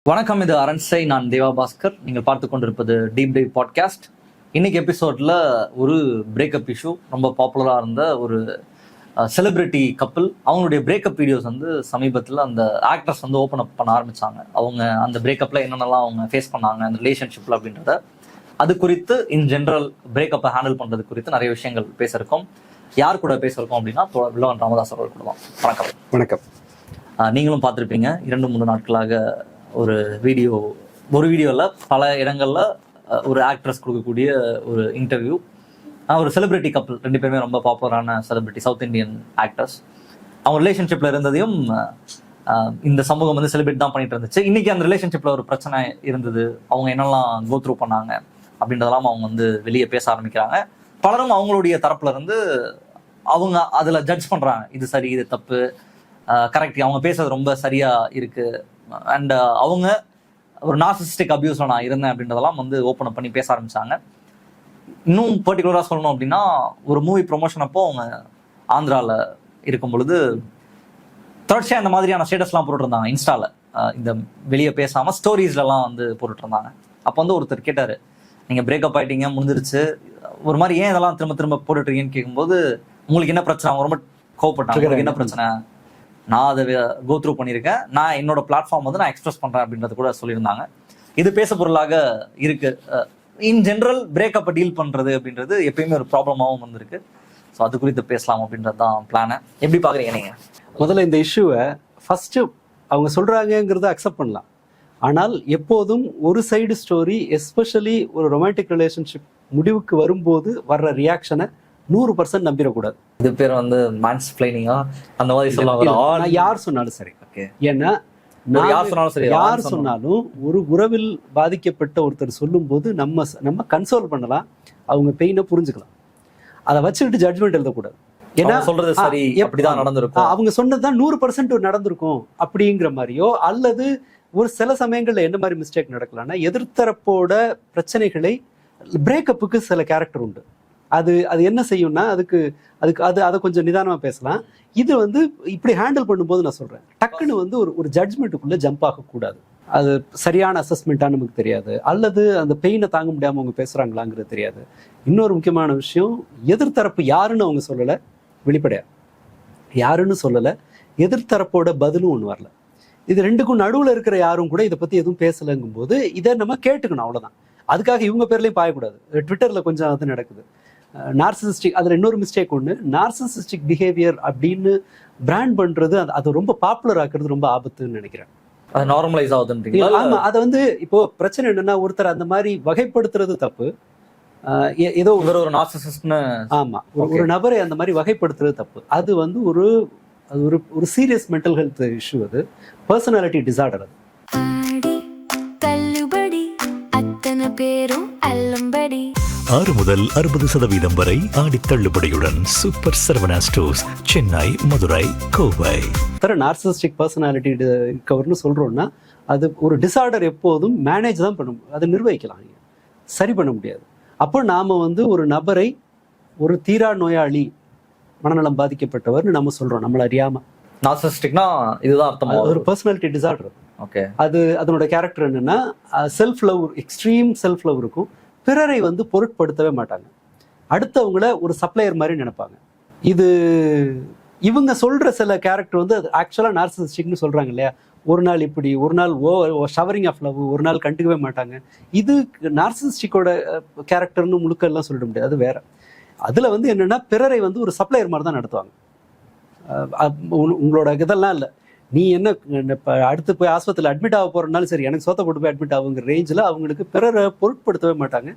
வணக்கம், இது அரண்சை. நான் தேவா பாஸ்கர். நீங்கள் பார்த்து கொண்டிருப்பது டீப் டைவ் பாட்காஸ்ட். இன்னைக்கு எபிசோட்ல ஒரு பிரேக்கப் இஷ்யூ, ரொம்ப பாப்புலராக இருந்த ஒரு செலிபிரிட்டி கப்பிள், அவங்களுடைய பிரேக்கப் வீடியோஸ் வந்து சமீபத்தில் அந்த ஆக்ட்ரஸ் வந்து ஓப்பன் அப் பண்ண ஆரம்பிச்சாங்க. அவங்க அந்த பிரேக்கப்பில் என்னென்னலாம் அவங்க ஃபேஸ் பண்ணாங்க அந்த ரிலேஷன்ஷிப்பில் அப்படின்றத, அது குறித்து இன் ஜென்ரல் பிரேக்கப்பை ஹேண்டில் பண்ணுறது குறித்து நிறைய விஷயங்கள் பேசியிருக்கோம். யார் கூட பேசியிருக்கோம் அப்படின்னா வில்லவன் ராமதாஸ் அவர்கள் கூட தான். வணக்கம். வணக்கம். நீங்களும் பார்த்துருப்பீங்க, 2-3 நாட்களாக ஒரு வீடியோவில் பல இடங்களில் ஒரு ஆக்ட்ரஸ் கொடுக்கக்கூடிய ஒரு இன்டர்வியூ. ஒரு செலிபிரிட்டி கப்பிள், 2 பேருமே ரொம்ப பாப்புலரான செலிபிரிட்டி, சவுத் இந்தியன் ஆக்டர்ஸ். அவங்க ரிலேஷன்ஷிப்பில் இருந்ததையும் இந்த சமூகம் வந்து செலிப்ரேட் தான் பண்ணிட்டு இருந்துச்சு. இன்னைக்கு அந்த ரிலேஷன்ஷிப்பில் ஒரு பிரச்சனை இருந்தது, அவங்க என்னெல்லாம் கோ த்ரூ பண்ணாங்க அப்படின்றதெல்லாம் அவங்க வந்து வெளியே பேச ஆரம்பிக்கிறாங்க. பலரும் அவங்களுடைய தரப்புல இருந்து அவங்க அதில் ஜட்ஜ் பண்ணுறாங்க, இது சரி இது தப்பு, கரெக்ட், அவங்க பேசுறது ரொம்ப சரியா இருக்கு, அண்ட் அவங்க ஒரு நார்சிஸ்டிக் அபியூஸ்ல நான் இருந்தேன் அப்படின்றதெல்லாம் வந்து ஓப்பன் பண்ணி பேச ஆரம்பிச்சாங்க. இன்னும் பர்டிகுலராக சொல்லணும் அப்படின்னா, ஒரு மூவி ப்ரொமோஷன் அப்போ அவங்க ஆந்திராவில் இருக்கும் பொழுது தொடர்ச்சியாக இந்த மாதிரியான ஸ்டேட்டஸ்லாம் போட்டுருந்தாங்க இன்ஸ்டாவில். இந்த வெளியே பேசாமல் ஸ்டோரிஸ்லாம் வந்து போட்டுருந்தாங்க. அப்போ வந்து ஒருத்தர் கேட்டார், நீங்கள் பிரேக்கப் ஆகிட்டீங்க, முடிஞ்சிருச்சு, ஒரு மாதிரி ஏன் இதெல்லாம் திரும்ப திரும்ப போட்டுட்ருக்கீங்கன்னு கேட்கும்போது, உங்களுக்கு என்ன பிரச்சனை, அவங்க ரொம்ப கோவப்பட்டாங்க, உங்களுக்கு என்ன பிரச்சனை, நான் அதை கோ த்ரூ பண்ணியிருக்கேன், நான் என்னோட பிளாட்ஃபார்ம் வந்து நான் எக்ஸ்பிரஸ் பண்ணுறேன் அப்படின்றது கூட சொல்லியிருந்தாங்க. இது பேச பொருளாக இருக்கு. இன் ஜென்ரல் பிரேக்கப்பை டீல் பண்ணுறது அப்படின்றது எப்பயுமே ஒரு ப்ராப்ளமாகவும் வந்திருக்கு. ஸோ அது குறித்து பேசலாம் அப்படின்றது தான் பிளானை. எப்படி பார்க்குறீங்க நீங்கள்? முதல்ல இந்த இஷ்யூவை ஃபஸ்ட்டு அவங்க சொல்கிறாங்கங்கிறத அக்செப்ட் பண்ணலாம். ஆனால் எப்போதும் ஒரு சைடு ஸ்டோரி, எஸ்பெஷலி ஒரு ரொமான்டிக் ரிலேஷன்ஷிப் முடிவுக்கு வரும்போது வர்ற ரியாக்ஷனை 100% நம்பிடக்கூடாது. இது பேர் வந்து மேன்ஸ்ப்ளைனிங்கா அந்த மாதிரி சொல்லுவாங்க. யார் சொன்னாலும் சரி, ஏன்னா யார் சொன்னாலும் ஒரு உறவில் பாதிக்கப்பட்ட ஒருத்தர் சொல்லும்போது நம்ம கன்சோல் பண்ணலாம், அவங்க பெயினை புரிஞ்சுக்கலாம். அதை வச்சுக்கிட்டு ஜட்ஜ்மெண்ட் எழுதக்கூடாது. ஏன்னா சொல்றது சரி, அப்படிதான் நடந்திருக்கும், அவங்க சொன்னதுதான் 100% நடந்திருக்கும் அப்படிங்கிற மாதிரியோ, அல்லது ஒரு சில சமயங்கள்ல என்ன மாதிரி மிஸ்டேக் நடக்கலாம்னா, எதிர்த்தரப்போட பிரச்சனைகளை பிரேக்கப்புக்கு சில கேரக்டர் உண்டு. அது என்ன செய்யும்னா, அதை கொஞ்சம் நிதானமாக பேசலாம். இது வந்து இப்படி ஹேண்டில் பண்ணும்போது நான் சொல்கிறேன், டக்குன்னு வந்து ஒரு ஜட்ஜ்மெண்ட்டுக்குள்ளே ஜம்ப் ஆகக்கூடாது. அது சரியான அசஸ்மெண்ட்டாக நமக்கு தெரியாது, அல்லது அந்த பெயினை தாங்க முடியாமல் அவங்க பேசுகிறாங்களாங்கிறது தெரியாது. இன்னொரு முக்கியமான விஷயம், எதிர்த்தரப்பு யாருன்னு அவங்க சொல்லலை, வெளிப்படையா யாருன்னு சொல்லலை, எதிர்த்தரப்போட பதிலும் ஒன்று வரல. இது ரெண்டுக்கும் நடுவில் இருக்கிற யாரும் கூட இதை பற்றி எதுவும் பேசலைங்கும் போது இதை நம்ம கேட்டுக்கணும், அவ்வளோதான். அதுக்காக இவங்க பேர்லையும் பாயக்கூடாது. ட்விட்டரில் கொஞ்சம் அது நடக்குது. நார்சிசிஸ்டிக், அதில் இன்னொரு மிஸ்டேக் ஒன்று, நார்சிசிஸ்டிக் பிஹேவியர் அப்படின்னு பிராண்ட் பண்ணுறது, அது ரொம்ப பாப்புலர் ஆக்குறது ரொம்ப ஆபத்துன்னு நினைக்கிறேன். அது நார்மலைஸ் ஆகுதுன்றீங்க? ஆமாம். அதை வந்து இப்போ பிரச்சனை என்னன்னா, ஒருத்தர் அந்த மாதிரி வகைப்படுத்துறது தப்பு. ஏதோ ஒரு நார்சிசிஸ்ட்னு, ஆமாம், ஒரு நபரை அந்த மாதிரி வகைப்படுத்துறது தப்பு. அது வந்து ஒரு சீரியஸ் மென்டல் ஹெல்த் இஷ்யூ, அது பர்சனாலிட்டி டிசார்டர். அது பேரும் 6 முதல் 60% வரை ஆடி தள்ளுபடியுடன் சூப்பர் சரவணா ஸ்டோர்ஸ், சென்னை, மதுரை, கோவை. நார்சிசிஸ்டிக் பர்சனாலிட்டி கவர்னு சொல்றோம்னா, அது ஒரு டிசார்டர். எப்போதும் மேனேஜ் தான் பண்ண முடியும், அதை நிர்வகிக்கலாம், சரி பண்ண முடியாது. அப்போ நாம வந்து ஒரு நபரை ஒரு தீரா நோயாளி, மனநலம் பாதிக்கப்பட்டவர்னு நம்ம சொல்றோம் நம்மள அறியாம. நார்சிசிஸ்டிக்னா இதுதான் அர்த்தம், ஒரு பர்சனாலிட்டி டிசார்டர். ஓகே. அதனோட கேரக்டர் என்னன்னா, self love, extreme self love இருக்கும். பிறரை வந்து பொருட்படுத்தவே மாட்டாங்க, அடுத்தவங்கள ஒரு சப்ளையர் மாதிரி நினைப்பாங்க. இது இவங்க சொல்ற சில கேரக்டர் வந்து ஆக்சுவலா நார்சிசிஸ்டிக்னு சொல்றாங்க இல்லையா. ஒரு நாள் இப்படி, ஒரு நாள் ஷவரிங் ஆஃப் லவ், ஒரு நாள் கண்டுக்கவே மாட்டாங்க. இது நார்சிசிஸ்டிக்கோட கேரக்டர்னு முழுக்க எல்லாம் சொல்லிட முடியாது, அது வேற. அதுல வந்து என்னன்னா, பிறரை வந்து ஒரு சப்ளையர் மாதிரி தான் நடத்துவாங்க. உங்களோட இதெல்லாம் இல்லை, நீ என்ன இப்போ அடுத்து போய் ஆஸ்பத்திரியில் அட்மிட் ஆக போகிறனாலும் சரி, எனக்கு சோத்த போட்டு போய் அட்மிட் ஆகுங்கிற ரேஞ்சில் அவங்களுக்கு பிறரை பொருட்படுத்தவே மாட்டாங்க.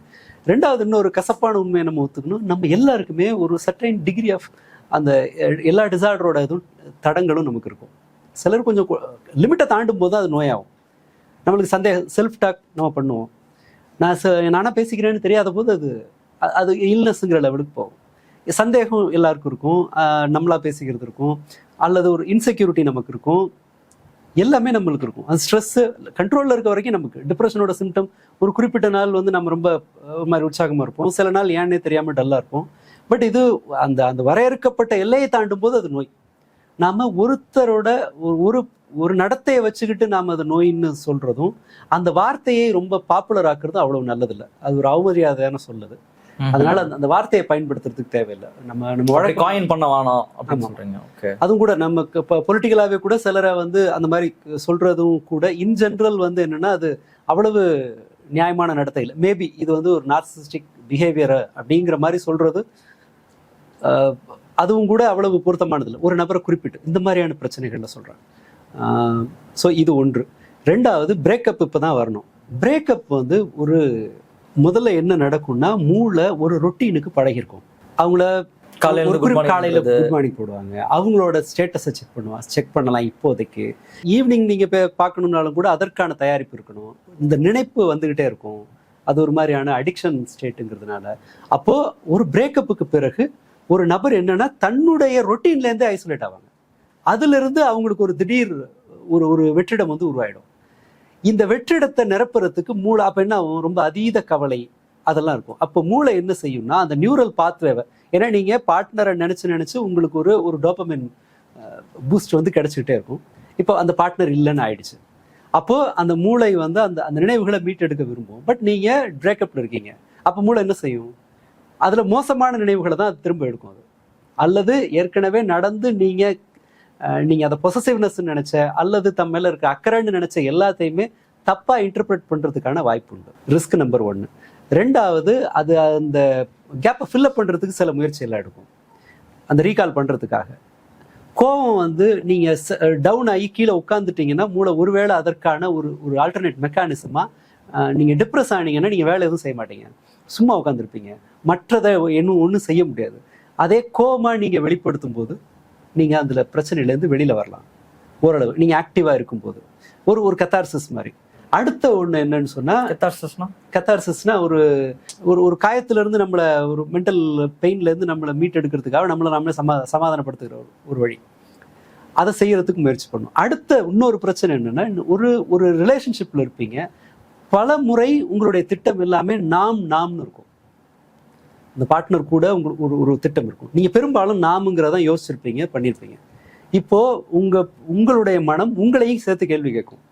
ரெண்டாவது, இன்னொரு கசப்பான உண்மையை நம்ம ஒத்துக்கணும், நம்ம எல்லாருக்குமே ஒரு சர்டைன் டிகிரி ஆஃப் அந்த எல்லா டிசார்டரோட இதுவும் தடங்களும் நமக்கு இருக்கும். சிலர் கொஞ்சம் லிமிட்டை தாண்டும் போது அது நோயாகும். நம்மளுக்கு சந்தேகம், செல்ஃப் டாக் நம்ம பண்ணுவோம், நானாக பேசிக்கிறேன்னு தெரியாத போது அது இல்னஸ்ங்கிற லெவலுக்கு போகும். சந்தேகம் எல்லாருக்கும் இருக்கும், நம்மளா பேசிக்கிறது இருக்கும், அல்லது ஒரு இன்செக்யூரிட்டி நமக்கு இருக்கும், எல்லாமே நம்மளுக்கு இருக்கும். அந்த ஸ்ட்ரெஸ்ஸு கண்ட்ரோலில் இருக்க வரைக்கும் நமக்கு டிப்ரெஷனோட சிம்டம் ஒரு குறிப்பிட்ட நாள் வந்து நம்ம ரொம்ப மாதிரி உற்சாகமாக இருப்போம், சில நாள் ஏன்னே தெரியாமல் டல்லாக இருப்போம். பட் இது அந்த வரையறுக்கப்பட்ட எல்லையை தாண்டும் போது அது நோய். நாம் ஒருத்தரோட ஒரு ஒரு நடத்தையை வச்சுக்கிட்டு நாம் அதை நோயின்னு சொல்றதும் அந்த வார்த்தையை ரொம்ப பாப்புலர் ஆக்குறதும் அவ்வளவு நல்லதில்லை. அது ஒரு அவமரியாதையான சொல்லுது. அதனால அந்த வார்த்தையை பயன்படுத்துறதுக்கு தேவையில்லை. நம்ம வழக்கு காயின் பண்ண வேணாம் அப்படின்னு சொல்றீங்க. ஓகே. அதுவும் கூட நமக்கு இப்போ பொலிட்டிக்கலாவே கூட சிலரை அந்த மாதிரி சொல்றதும் கூட இன் ஜென்ரல் என்னன்னா அது அவ்வளவு நியாயமான நடத்தை இல்லை. மேபி இது ஒரு நார்சிஸ்டிக் பிஹேவியர் அப்படிங்கிற மாதிரி சொல்றது அதுவும் கூட அவ்வளவு பொருத்தமானது இல்லை. ஒரு நபரை குறிப்பிட்டு இந்த மாதிரியான பிரச்சனைகள்ல சொல்றாங்க. ஸோ இது ஒன்று. ரெண்டாவது பிரேக்கப் இப்பதான் வரணும். பிரேக்கப் ஒரு முதல்ல என்ன நடக்கும்னா மூளை ஒரு ரொட்டீனுக்கு பழகிருக்கும். அவங்கள காலையில குட் மார்னிங் போடுவாங்க, அவங்களோட ஸ்டேட்டஸை செக் பண்ணலாம். இப்போதைக்கு ஈவினிங் நீங்க பார்க்கணும்னாலும் கூட அதற்கான தயாரிப்பு இருக்கணும். இந்த நினைப்பு வந்துகிட்டே இருக்கும். அது ஒரு மாதிரியான அடிக்ஷன் ஸ்டேட்டுங்கிறதுனால அப்போ ஒரு பிரேக்கப்புக்கு பிறகு ஒரு நபர் என்னன்னா தன்னுடைய ரொட்டீன்ல இருந்தே ஐசோலேட் ஆவாங்க. அதுல இருந்து அவங்களுக்கு ஒரு திடீர் ஒரு வெற்றிடம் உருவாயிடும். இந்த வெற்றிடத்தை நிரப்புறதுக்கு மூளை அப்ப என்ன ஆகும், ரொம்ப அதீத கவலை அதெல்லாம் இருக்கும். அப்போ மூளை என்ன செய்யும்னா அந்த நியூரல் பாத்வேவை, ஏன்னா நீங்க பார்ட்னரை நினைச்சு உங்களுக்கு ஒரு டோபமைன் பூஸ்ட் கிடைச்சிக்கிட்டே இருக்கும். இப்போ அந்த பார்ட்னர் இல்லைன்னு ஆயிடுச்சு. அப்போ அந்த மூளை அந்த நினைவுகளை மீட்டெடுக்க விரும்பும். பட் நீங்க பிரேக்கப்ல இருக்கீங்க. அப்போ மூளை என்ன செய்யும், அதுல மோசமான நினைவுகளை தான் அது திரும்ப எடுக்கும். அது அல்லது ஏற்கனவே நடந்து நீங்க அதை பொசசிவ்னஸ் நினைச்ச அல்லது தம் மேல இருக்க அக்கறைன்னு நினைச்ச எல்லாத்தையுமே தப்பா இன்டர்பிரட் பண்றதுக்கான வாய்ப்பு உண்டு. Risk number 1. ரெண்டாவது அது அந்த கேப்பை ஃபில்அப் பண்றதுக்கு சில முயற்சி எல்லாம் எடுக்கும். அந்த ரீகால் பண்றதுக்காக கோவம் நீங்க டவுன் ஆகி கீழே உட்காந்துட்டீங்கன்னா மூளை ஒருவேளை அதற்கான ஒரு ஆல்டர்னேட் மெக்கானிசமா நீங்க டிப்ரெஸ் ஆனீங்கன்னா நீங்க வேலை எதுவும் செய்ய மாட்டீங்க, சும்மா உட்காந்துருப்பீங்க. மற்றதை ஒன்றும் செய்ய முடியாது. அதே கோவமா நீங்க வெளிப்படுத்தும் போது நீங்க அதுல பிரச்சனையிலேருந்து வெளியில வரலாம். ஓரளவு நீங்க ஆக்டிவா இருக்கும்போது ஒரு கத்தார்சிஸ் மாதிரி. அடுத்த ஒண்ணு என்னன்னு சொன்னா கத்தார்சிஸ்னா ஒரு காயத்துல இருந்து நம்மள ஒரு மென்டல் பெயின்ல இருந்து நம்மளை மீட் எடுக்கிறதுக்காக நம்மளே சமாதானப்படுத்துகிற ஒரு வழி. அதை செய்யறதுக்கு முயற்சி பண்ணணும். அடுத்த இன்னொரு பிரச்சனை என்னன்னா ஒரு ரிலேஷன்ஷிப்ல இருப்பீங்க, பல முறை உங்களுடைய திட்டம் எல்லாமே நாம்னு இருக்கும். இந்த பார்ட்னர் கூட உங்களுக்கு ஒரு திட்டம் இருக்கும். நீங்க பெரும்பாலும் நாமுங்கிறதான் யோசிச்சிருப்பீங்க, பண்ணியிருப்பீங்க. இப்போ உங்களுடைய மனம் உங்களையும் சேர்த்து கேள்வி கேட்கும்.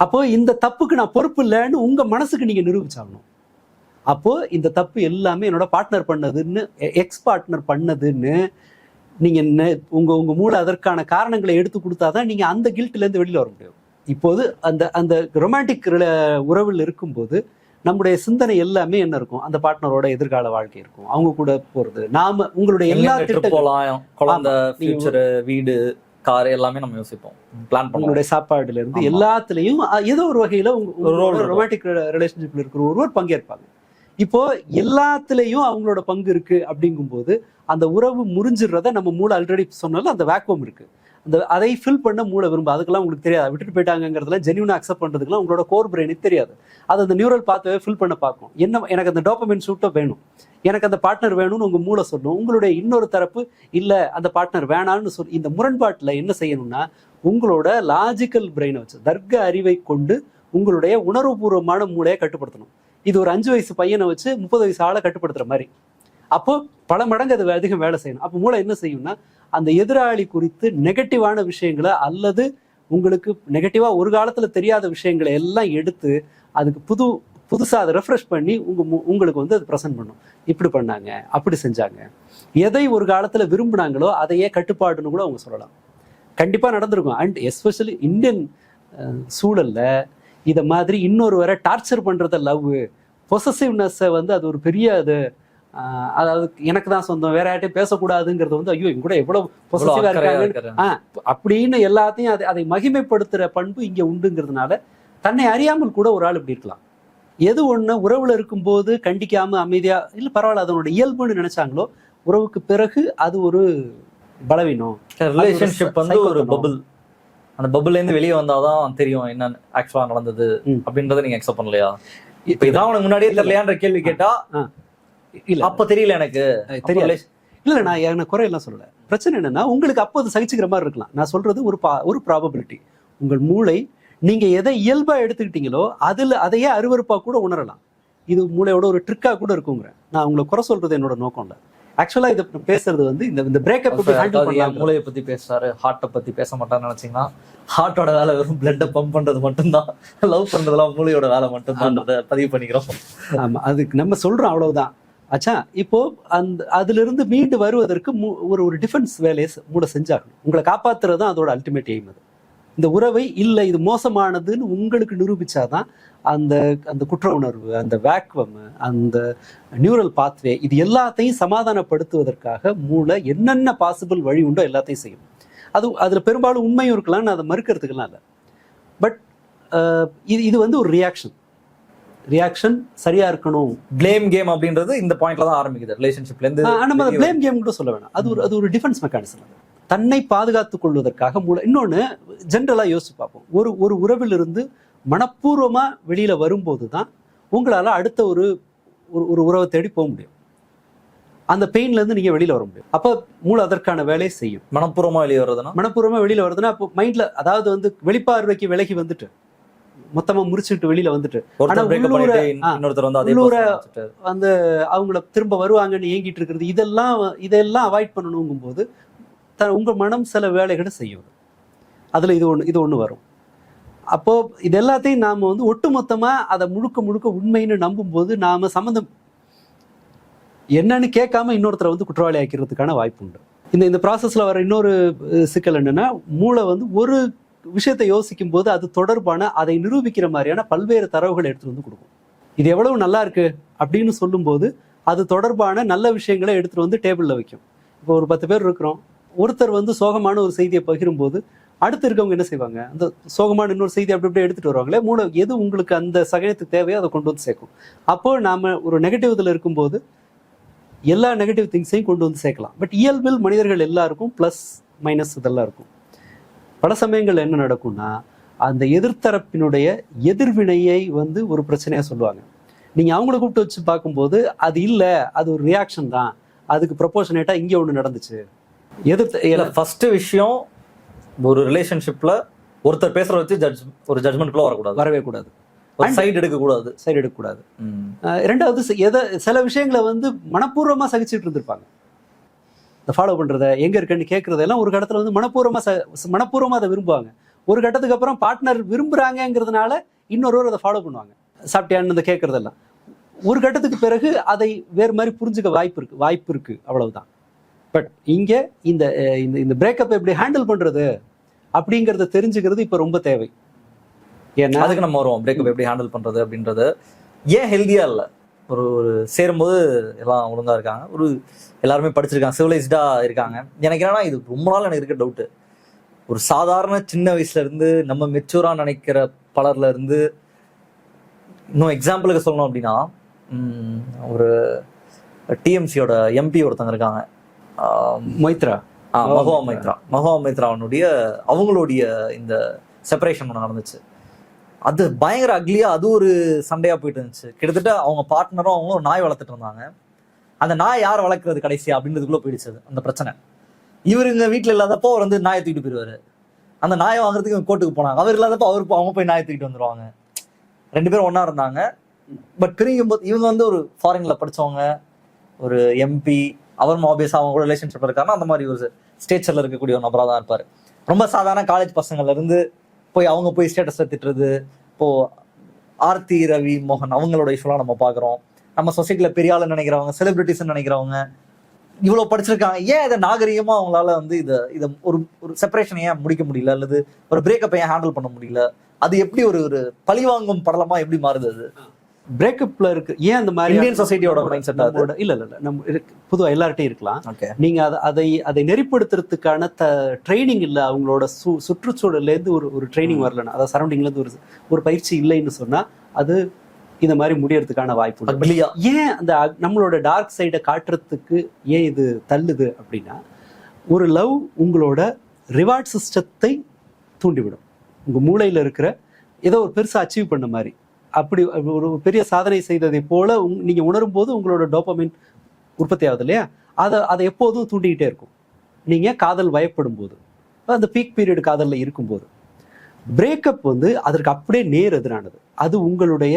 அப்போ இந்த தப்புக்கு நான் பொறுப்பு இல்லைன்னு உங்க மனசுக்கு நீங்க நிரூபிச்சாகணும். அப்போ இந்த தப்பு எல்லாமே என்னோட பார்ட்னர் பண்ணதுன்னு, எக்ஸ் பார்ட்னர் பண்ணதுன்னு நீங்க உங்க மூளை அதற்கான காரணங்களை எடுத்து கொடுத்தாதான் நீங்க அந்த கில்ட்ல இருந்து வெளியில வர முடியும். இப்போது அந்த ரொமான்டிக் உறவில் இருக்கும்போது நம்முடைய சிந்தனை எல்லாமே என்ன இருக்கும், அந்த பார்ட்னரோட எதிர்கால வாழ்க்கை இருக்கும், அவங்க கூட போறது, நாம உங்களுடைய எல்லா திட்டங்களும், குழந்தை, ஃபியூச்சர், வீடு, கார் எல்லாமே நம்ம யோசிப்போம், பிளான் பண்ணுவோம். உங்களுடைய சாப்பாடுல இருந்து எல்லாத்துலயும் ஏதோ ஒரு வகையில ரொமான்டிக் ரிலேஷன்ஷிப்ல இருக்கிற ஒருவர் பங்கேற்பாங்க. இப்போ எல்லாத்துலயும் அவங்களோட பங்கு இருக்கு அப்படிங்கும்போது அந்த உறவு முறிஞ்சிடுறத நம்ம மூளை ஆல்ரெடி சொன்னாலும் அந்த வேக்குவம் இருக்கு, அதை ஃபில் பண்ண மூளை விரும்ப. அதுக்கெல்லாம் உங்களுக்கு தெரியாது, விட்டுட்டு போயிட்டாங்கிறதுலாம் ஜென்யூனா அக்செப்ட் பண்றதுக்குலாம் உங்களோட கோர் பிரெயினுக்கு தெரியாது. அது அந்த நியூரல் பாத்வே ஃபில் பண்ண பார்க்கும். என்ன, எனக்கு அந்த டோபமைன் ஷூட்டை வேணும், எனக்கு அந்த பார்ட்னர் வேணும்னு உங்க மூளை சொல்லணும். உங்களுடைய இன்னொரு தரப்பு இல்ல அந்த பார்ட்னர் வேணான்னு சொல்லி இந்த முரண்பாட்டுல என்ன செய்யணும்னா உங்களோட லாஜிக்கல் பிரெயினை வச்சு தர்க்க அறிவை கொண்டு உங்களுடைய உணர்வுபூர்வமான மூளையை கட்டுப்படுத்தணும். இது ஒரு 5 வயசு பையனை வச்சு 30 வயசு ஆளை கட்டுப்படுத்துற மாதிரி. அப்போ பல மடங்கு அது அதிகம் வேலை செய்யணும். அப்போ மூளை என்ன செய்யும்னா அந்த எதிராளி குறித்து நெகட்டிவான விஷயங்களை அல்லது உங்களுக்கு நெகட்டிவா ஒரு காலத்துல தெரியாத விஷயங்களை எல்லாம் எடுத்து அதுக்கு புதுசா அதை ரெஃப்ரெஷ் பண்ணி உங்களுக்கு அது ப்ரெசென்ட் பண்ணும். இப்படி பண்ணாங்க, அப்படி செஞ்சாங்க, எதை ஒரு காலத்துல விரும்பினாங்களோ அதையே கட்டுப்பாடுன்னு கூட அவங்க சொல்லலாம். கண்டிப்பா நடந்திருக்கும். அண்ட் எஸ்பெஷலி இந்தியன் சூழல்ல இதை மாதிரி இன்னொரு வரை டார்ச்சர் பண்றத லவ் பொசசிவ்னஸ் அது ஒரு பெரிய அதாவது எனக்கு தான் சொந்தம், வேற யார்ட்டையும் பேசக்கூடாதுங்கிறது ஐயோ இங்க கூட எவ்வளவு பொசசிவா இருக்காங்க அப்படின்னு எல்லாத்தையும் அதை மகிமைப்படுத்துற பண்பு இங்க உண்டுங்கிறதுனால தன்னை அறியாமல் கூட ஒரு ஆள் இப்படி இருக்கலாம். எது ஒண்ணு உறவுல இருக்கும்போது கண்டிக்காம அமைதியா இல்ல பரவாயில்ல அதனோட இயல்புன்னு நினைச்சாங்களோ உறவுக்கு பிறகு அது ஒரு பலவீனம். ரிலேஷன்ஷிப் ஒரு பபிள், அந்த பபிள்ல இருந்து வெளியே வந்தாதான் தெரியும் என்ன ஆக்சுவலா நடந்தது அப்படின்றத நீங்க அக்செப்ட் பண்ணலையா? இப்ப இதான் உனக்கு முன்னாடியே தெரியலையான்ற கேள்வி கேட்டா இல்ல அப்ப தெரியல, எனக்கு தெரியல. இல்ல நான் எனக்கு குறையெல்லாம் சொல்லல. பிரச்சனை என்னன்னா உங்களுக்கு அப்போ அது சகிச்சுக்கிற மாதிரி இருக்கலாம். நான் சொல்றது ஒரு ப்ராபபிலிட்டி. உங்கள் மூளை நீங்க எதை இயல்பா எடுத்துக்கிட்டீங்களோ அதையே அருவருப்பா கூட உணரலாம். இது மூளையோட ஒரு ட்ரிக்கா கூட இருக்குங்கிற. நான் உங்களை குறை சொல்றது என்னோட நோக்கம் இல்லை. ஆக்சுவலா இதை பேசுறது வந்து இந்த பிரேக்கப் ஹேண்டில் பண்ணலாம். மூளையை பத்தி பேசுறாரு, ஹார்ட்டை பத்தி பேச மாட்டான்னு நினைச்சீங்கன்னா, ஹார்ட்டோட வேலை வெறும் பிளட்டை பம்ப் பண்றது மட்டும்தான், லவ் பண்றதுலாம் மூளையோட வேலை மட்டும்தான் பதிவு பண்ணிக்கிறோம். ஆமா, அதுக்கு நம்ம சொல்றோம் அவ்வளவுதான். ஆச்சா, இப்போ அதுல இருந்து மீண்டு வருவதற்கு ஒரு டிஃபென்ஸ் வேலையை மூளை செஞ்சாகணும். உங்களை காப்பாத்துறது தான் அதோட அல்டிமேட் எய்ம். அது இந்த உறவை இல்லை இது மோசமானதுன்னு உங்களுக்கு நிரூபிச்சாதான் அந்த அந்த குற்ற உணர்வு, அந்த வேக்வம், அந்த நியூரல் பாத்வே, இது எல்லாத்தையும் சமாதானப்படுத்துவதற்காக மூளை என்னென்ன பாசிபிள் வழி உண்டோ எல்லாத்தையும் செய்யும். அதுல பெரும்பாலும் உண்மையும் இருக்கலாம், நான் அதை மறுக்கிறதுக்கெல்லாம் இல்லை. பட் இது வந்து ஒரு ரியாக்ஷன் சரியா இருக்கணும். பிளேம் கேம் அப்படின்றது இந்த பாயிண்ட்ல தான் ஆரம்பிக்குது ரிலேஷன்ஷிப்ல இருந்து. நம்ம அதை பிளேம் கேம் கூட சொல்ல வேணாம். அது ஒரு டிஃபென்ஸ் மெக்கானிசம். அது தன்னை பாதுகாத்துக் கொள்வதற்காக மூளை. இன்னொன்னு ஜென்ரலா யோசிச்சு பார்ப்போம். ஒரு உறவில் இருந்து மனப்பூர்வமா வெளியில வரும்போது தான் உங்களால அடுத்த ஒரு உறவை தேடி போக முடியும். அந்த பெயின்ல இருந்து நீங்க வெளியில வர முடியும். அப்ப மூளை அதற்கான வேலையை செய்யும். மனப்பூர்வமா வெளியே வருதுன்னா அப்போ மைண்ட்ல, அதாவது வந்து வெளிப்பார்வைக்கு விலகி வந்துட்டு மொத்தமா முறிச்சுட்டு வெளியில வந்துட்டு, வந்து அவங்கள திரும்ப வருவாங்கன்னு ஏங்கிட்டு இருக்கிறது, இதெல்லாம் அவாய்ட் பண்ணணுங்கும் போது உங்க மனம் சில வேலைகளை செய்யும். அதுல இது ஒண்ணு வரும். அப்போ இது எல்லாத்தையும் நாம வந்து ஒட்டுமொத்தமா அதை முழுக்க உண்மைன்னு நம்பும் போது நாம சம்பந்தம் என்னன்னு கேட்காம இன்னொருத்தரை வந்து குற்றவாளி ஆக்கிறதுக்கான வாய்ப்பு உண்டு. இந்த ப்ராசஸ்ல வர இன்னொரு சிக்கல் என்னன்னா, மூளை வந்து ஒரு விஷயத்தை யோசிக்கும் போது அது தொடர்பான அதை நிரூபிக்கிற மாதிரியான பல்வேறு தரவுகளை எடுத்துட்டு வந்து கொடுக்கும். இது எவ்வளவு நல்லா இருக்கு அப்படின்னு சொல்லும் போது அது தொடர்பான நல்ல விஷயங்களை எடுத்துட்டு வந்து டேபிள்ல வைக்கும். இப்போ ஒரு 10 பேர் இருக்கிறோம், ஒருத்தர் வந்து சோகமான ஒரு செய்தியை பகிரும் போது அடுத்து இருக்கவங்க என்ன செய்வாங்க, அந்த சோகமான இன்னொரு செய்தி அப்படி எடுத்துட்டு வருவாங்களே. மூளை எது உங்களுக்கு அந்த சகயத்துக்கு தேவையோ அதை கொண்டு வந்து சேர்க்கும். அப்போ நாம ஒரு நெகட்டிவ்ல இருக்கும்போது எல்லா நெகட்டிவ் திங்ஸையும் கொண்டு வந்து சேர்க்கலாம். பட் இயல்பில் மனிதர்கள் எல்லாருக்கும் பிளஸ் மைனஸ் இதெல்லாம் இருக்கும். பல சமயங்கள் என்ன நடக்கும்னா, அந்த எதிர்த்தரப்பினுடைய எதிர்வினையை வந்து ஒரு பிரச்சனையா சொல்லுவாங்க. நீங்க அவங்கள கூப்பிட்டு வச்சு பார்க்கும்போது அது இல்லை, அது ஒரு ரியாக்ஷன் தான், அதுக்கு ப்ரொபோர்ஷனேட்டா இங்கே ஒன்று நடந்துச்சு. ஃபர்ஸ்ட் விஷயம், ஒரு ரிலேஷன்ஷிப்ல ஒருத்தர் பேசுற வச்சு ஒரு ஜட்மெண்ட்குள்ள வரவே கூடாது. சைடு எடுக்கக்கூடாது. ரெண்டாவது, சில விஷயங்களை வந்து மனப்பூர்வமா சகிச்சுட்டு இருந்திருப்பாங்க. இந்த ஃபாலோ பண்றத எங்க இருக்குன்னு கேட்கறதெல்லாம் ஒரு கட்டத்துல வந்து மனப்பூர்வமா அதை விரும்புவாங்க. ஒரு கட்டத்துக்கு அப்புறம் பார்ட்னர் விரும்புறாங்கிறதுனால இன்னொருவர் அதை ஃபாலோ பண்ணுவாங்க. சாப்பிட்டியான்னு இந்த கேட்கறதெல்லாம் ஒரு கட்டத்துக்கு பிறகு அதை வேறு மாதிரி புரிஞ்சுக்க வாய்ப்பு இருக்கு, அவ்வளவுதான். பட் இங்க இந்த பிரேக்கப் எப்படி ஹேண்டில் பண்றது அப்படிங்கறத தெரிஞ்சுக்கிறது இப்ப ரொம்ப தேவை. ஏன்னா அதுக்கு நம்ம வருவோம். பிரேக்கப் எப்படி ஹேண்டில் பண்றது அப்படின்றது ஏன் ஹெல்தியா இல்லை. ஒரு சேரும்போது எல்லாம் ஒழுங்கா இருக்காங்க, எல்லாருமே படிச்சிருக்காங்க, சிவிலைஸ்டா இருக்காங்க. எனக்கு என்னன்னா, இது ரொம்ப நாள் எனக்கு இருக்க டவுட்டு. ஒரு சாதாரண சின்ன வயசுல இருந்து நம்ம மெச்சூரா நினைக்கிற பலர்ல இருந்து, இன்னும் எக்ஸாம்பிளுக்கு சொல்லணும் அப்படின்னா, ஒரு டிஎம்சியோட எம்பி ஒருத்தங்க இருக்காங்க, மஹுவா மைத்ராவனுடைய அவங்களுடைய இந்த செப்பரேஷன் ஒன்று நடந்துச்சு. அது பயங்கர அக்லியா, அது ஒரு சண்டையா போயிட்டு இருந்துச்சு. கிட்டத்தட்ட அவங்க பார்ட்னரும் அவங்களும் ஒரு நாய் வளர்த்துட்டு இருந்தாங்க. அந்த நாய் யார் வளர்க்கறது கடைசியா அப்படின்றதுக்குள்ள போயிடுச்சு அந்த பிரச்சனை. இவருங்க வீட்டுல இல்லாதப்போ அவர் வந்து நாயை தூக்கிட்டு போயிடுவாரு. அந்த நாயை வாங்குறதுக்கு கோர்ட்டுக்கு போனாங்க. அவர் இல்லாதப்போ அவங்க போய் நாயை தூக்கிட்டு வந்துருவாங்க. 2 பேரும் ஒன்னா இருந்தாங்க. பட் பிரிக்கும் போது இவங்க வந்து ஒரு ஃபாரின்ல படிச்சவங்க, ஒரு எம்பி, அவரும் ஆப்வியஸா அவங்க கூட ரிலேஷன்ஷிப் இருக்காருன்னா அந்த மாதிரி ஒரு ஸ்டேச்சர்ல இருக்கக்கூடிய ஒரு நபராக தான் இருப்பாரு. ரொம்ப சாதாரண காலேஜ் பசங்கள்ல இருந்து அவங்க போய் ஸ்டேட்டஸ் திட்டுறது. இப்போ ஆர்த்தி, ரவி, மோகன் அவங்களோட இஷ்யூலாம் நம்ம பாக்குறோம். நம்ம சொசைட்டில பெரிய ஆளு நினைக்கிறவங்க, செலிபிரிட்டிஸ் நினைக்கிறவங்க இவ்வளவு படிச்சிருக்காங்க. ஏன் இதை நாகரிகமா அவங்களால வந்து இதை ஒரு செப்பரேஷன் ஏன் முடிக்க முடியல, அல்லது ஒரு பிரேக்கப் ஏன் ஹேண்டில் பண்ண முடியல? அது எப்படி ஒரு பழிவாங்கும் படலமா எப்படி மாறுது? அது பிரேக்கப்ல இருக்கு. ஏன் அந்த மாதிரி இந்தியன் சொசைட்டியோட மைண்ட் செட் இல்ல நம்ம பொதுவா எல்லார்ட்டையும் இருக்கலாம். நீங்க அதை நெறிப்படுத்துறதுக்கான ட்ரைனிங் இல்ல, அவங்களோட சுற்றுச்சூழல்ல இருந்து ஒரு ட்ரைனிங் வரலன்னா, அதாவது சரௌண்டிங்ல இருந்து ஒரு பயிற்சி இல்லைன்னு சொன்னா அது இந்த மாதிரி முடியறதுக்கான வாய்ப்பு உண்டு. ஏன் அந்த நம்மளோட டார்க் சைடை காட்டுறதுக்கு ஏன் இது தள்ளுது அப்படின்னா, ஒரு லவ் உங்களோட ரிவார்ட் சிஸ்டத்தை தூண்டிவிடும். உங்க மூளையில இருக்கிற ஏதோ ஒரு பெருசா அச்சீவ் பண்ண மாதிரி, அப்படி ஒரு பெரிய சாதனை செய்ததை போல நீங்க உணரும் போது உங்களோட டோபமைன் உற்பத்தி ஆகுது இல்லையா, அதை எப்போதும் தூண்டிக்கிட்டே இருக்கும். நீங்க காதல் வயப்படும் போது, அந்த பீக் பீரியட் காதல்ல இருக்கும்போது. பிரேக்கப் வந்து அதற்கு அப்படியே நேர் எதிரானது. அது உங்களுடைய